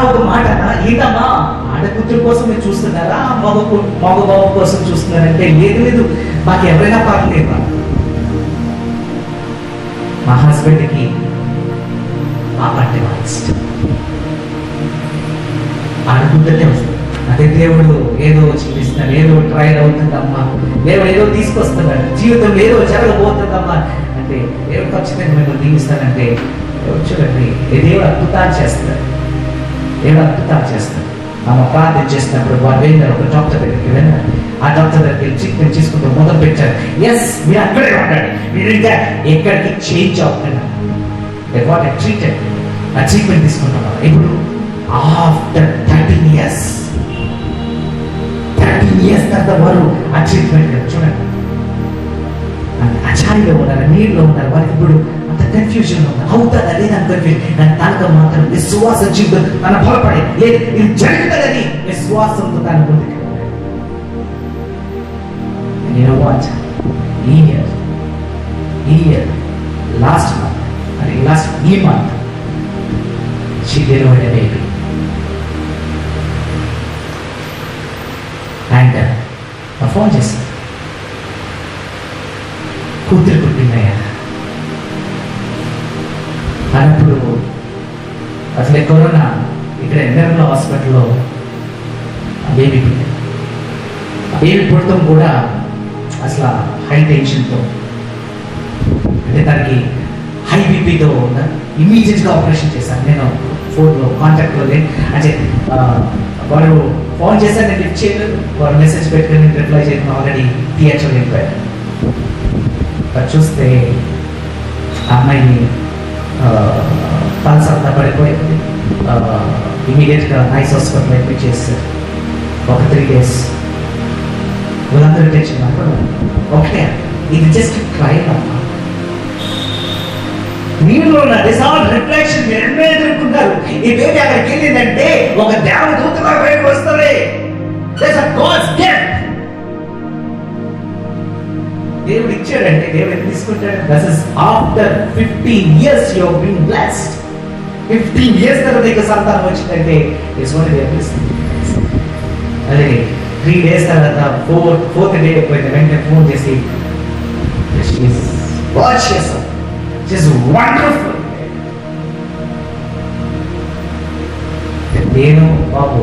ఒక మాట ఏంటమ్మా ఆడకూతురు కోసం మీరు చూస్తున్నారా, మగ బాబు కోసం చూస్తున్నారంటే లేదు మాకు ఎవరైనా పర్లేదు. మా హస్బెండ్కి పాప అంటే బాగా ఇష్టం, ఆడకూతురే వస్తుంది. అదే దేవుడు ఏదో చూపిస్తున్నాడు, ఏదో ట్రయల్ అవుతుందమ్మా, దేవుడు ఏదో తీసుకొస్తున్నాడు, జీవితంలో ఏదో జరగబోతుందమ్మా అంటే దేవుడు ఖచ్చితంగా మిమ్మల్ని దీవిస్తానంటే చూడండి దేవుడు అద్భుతాలు చేస్తాడు. ఆమె ప్రార్థన చేసినప్పుడు వారు వెళ్ళారు, ఒక డాక్టర్ దగ్గరికి వెళ్ళారు. ఆ డాక్టర్ దగ్గరికి ట్రీట్మెంట్ తీసుకుంటూ మొదలు పెట్టారు. ఎస్ మీరు అక్కడే ఉండండి, మీరు ఇంకా ఎక్కడికి చేంజ్ అవుతున్నారు. ఆ ట్రీట్మెంట్ తీసుకుంటున్నారు. ఇప్పుడు ఆఫ్టర్ 13 years 15 years తర్వాత వారు అచీవ్మెంట్ చూడండి, అచారిలో ఉన్నారు, నీళ్ళలో ఉన్నారు. వారికి ఇప్పుడు అంత కన్ఫ్యూజన్ ఉంది, అవుతుందా లేదని కన్ఫ్యూజన్. కానీ తనకు మాత్రం విశ్వాస జీవితం తన బలపడే లేదు, ఇది జరుగుతుందని విశ్వాసంతో తన ముందుకు వాచ్ ఈ ఇయర్ లాస్ట్ ఈ month she delivered a baby. And a phone చేసి కూతురు పుట్టిందయ్యా అన్నప్పుడు అసలే కరోనా ఇక్కడ నిర్మల హాస్పిటల్లో బేబీ పుట్టింది. బేబీ పుట్టడం కూడా అసలు హై టెన్షన్తో, అంటే తనకి హై బీపీతో ఇమీడియట్గా ఆపరేషన్ చేశాను. నేను ఫోన్లో కాంటాక్ట్లో అంటే వాడు ఫోన్ చేశాను, నేను లిఫ్ట్ చేయలేదు. వాడు మెసేజ్ పెట్టుకుని నేను రిప్లై చేయడం ఆల్రెడీ థియేటర్లో వెళ్ళిపోయాను. అది చూస్తే ఆ అమ్మాయిని పల్స్ అంతా పడిపోయింది. ఇమీడియట్గా నైస్ హాస్పిటల్ అడ్మిట్ చేస్తారు. ఒక 3 days వీళ్ళందరూ టెన్షన్ ఓకే, ఇది జస్ట్ ట్రైల్ అమ్మా. మీలో ఉన్న డిజాల్వ్ రిఫ్లెక్షన్ మీరు ఎన్నో ఎదుర్కొంటారు. ఈ బేబీ అక్కడికి వెళ్ళిందంటే ఒక దేవదూతగా బయటకు వస్తుంది. దేవుడు ఇచ్చాడంటే దేవుడు తీసుకుంటాడు. That is after 15 years you have been blessed. 15 years తర్వాత నీకు సంతానం వచ్చిందంటే ఇట్స్ ఓన్లీ దేర్ బ్లెస్సింగ్. అదే 3 days తర్వాత fourth day అయిపోయింది, వెంటనే ఫోన్ చేసి just wonderful. నేను బాబు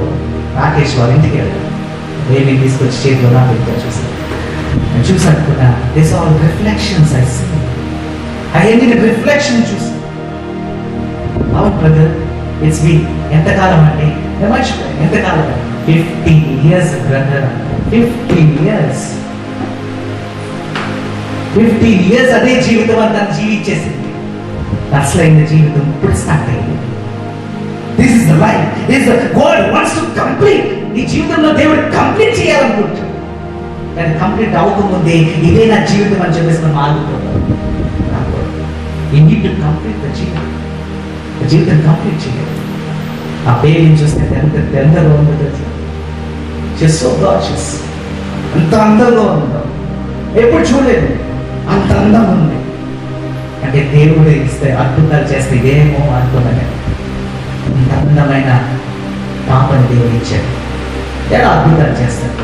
రాకేష్ వాళ్ళ ఇంటికి వెళ్ళాను. బేబీ తీసుకొచ్చి చేతిలో నా పెట్టుకొని చూసి అనుకున్నా this all reflections I see. అవన్నీ రిఫ్లెక్షన్ చూసి అవును బ్రదర్, ఇట్స్ బీ ఎంతకాలం అండి మర్చిపోయాను. ఎంతకాలం 15 years బ్రదర్, 15 years. 15 years అదే జీవితం అంతా జీవించేసింది. అసలైన జీవితం ఇప్పుడు స్టార్ట్ అయింది. This is the life, this God wants to complete. ఈ జీవితంలో దేవుడు కంప్లీట్ చేయాలనుకుంటాడు, కానీ కంప్లీట్ అవ్వకముందే ఇదే నా జీవితం అని చెప్పేసి మనం ఆగిపోతాం. You need to complete the జీవితం కంప్లీట్ చేయాలి. ఆ బేబీని చూస్తే ఎంత ఎంతగా ఉందో తెలుసు. సో గార్జియస్, అంత అందంగా ఉందో ఎప్పుడు చూడలేదు, అంత అందం ఉంది. అంటే దేవుడు ఇస్తే అద్భుతాలు చేస్తే ఇదేమో అనుకున్నాను. ఇంత అందమైన పాపని దేవుడు ఇచ్చాడు, ఎలా అద్భుతాలు చేస్తాడు.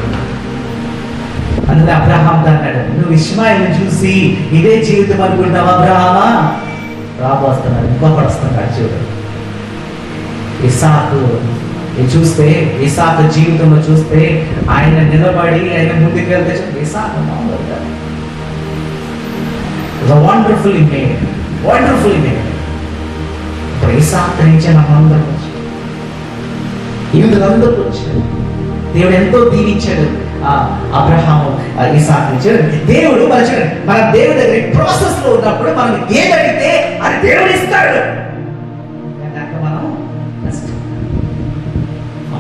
అందులో అబ్రహాం అన్నాడు, నువ్వు ఇష్మాయిల్ని చూసి ఇదే జీవితం అనుకుంటావు అబ్రహామా? రాబోస్తున్నాడు, ఇంకొకటి వస్తున్నాడు చూడు. ఇస్సాకు చూస్తే, ఇస్సాకు జీవితంలో చూస్తే ఆయన నిలబడి ఆయన ముందుకు వెళ్తే ఇస్సాకు వండర్ఫుల్లీ మేడ్, వండర్ఫుల్లీ మేడ్. ఇప్పుడు ఇస్సాకు నుంచి మనందరికి వచ్చాడు, ఇందులందరికీ వచ్చాడు. దేవుడు ఎంతో దీవించాడు అబ్రహాము, ఇస్సాకు ఇచ్చాడు. దేవుడు మన దేవుడి దగ్గర ప్రాసెస్ లో ఉన్నప్పుడు మనం ఏది అడిగితే అది దేవుడు ఇస్తాడు.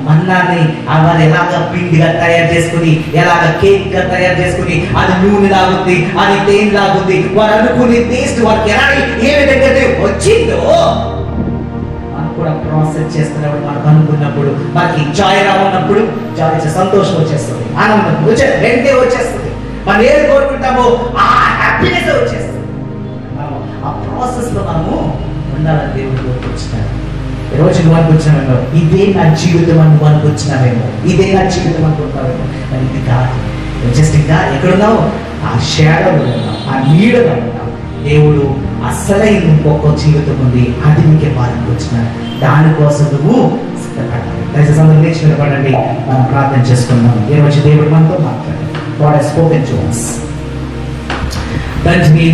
మన్నాన్ని వాళ్ళు ఎలాగ పిండిగా తయారు చేసుకుని, ఎలాగ కేక్ గా తయారు చేసుకుని, అది నూనె లాగుద్ది, అది తేనె లాగుద్ది, వారు అనుకునే టేస్ట్ వారికి ఎలా ఏ విధంగా వచ్చిందో మనం కూడా ప్రాసెస్ చేస్తున్నప్పుడు, మనకు అనుకున్నప్పుడు మనకి జాయ్ రావున్నప్పుడు జాయ్ సంతోషం వచ్చేస్తుంది, ఆనందం రెండే వచ్చేస్తుంది. మనం ఏది కోరుకుంటామో ఆ హ్యాపీనెస్ వచ్చేస్తుంది. ఆ ప్రాసెస్ లో మనము ఉండాలని దేవుడు కోరుకుంటున్నాడు. ఈరోజు నువ్వు అనుకుంటున్నావేమో ఇదే నా జీవితం అని నువ్వు అనుకుంటున్నావేమో, ఇదే నా జీవితం అనుకుంటున్నావేమో, మరి ఇది కాదు. జస్ట్ ఇంకా ఎక్కడున్నావు? ఆ షాడోలో ఉన్నావు, ఆ నీడలో ఉన్నావు. దేవుడు అసలైన ఇంకొక జీవితం ఉంది, అది నీకే బాధకొచ్చినాడు. దానికోసం నువ్వు సిద్ధపడాలి. దయచేసి అందరూ లేచి నిలబడండి, మనం ప్రార్థన చేసుకున్నాం. ఈరోజు దేవుడు మనతో మాట్లాడాలి. God has spoken to us. తండ్రి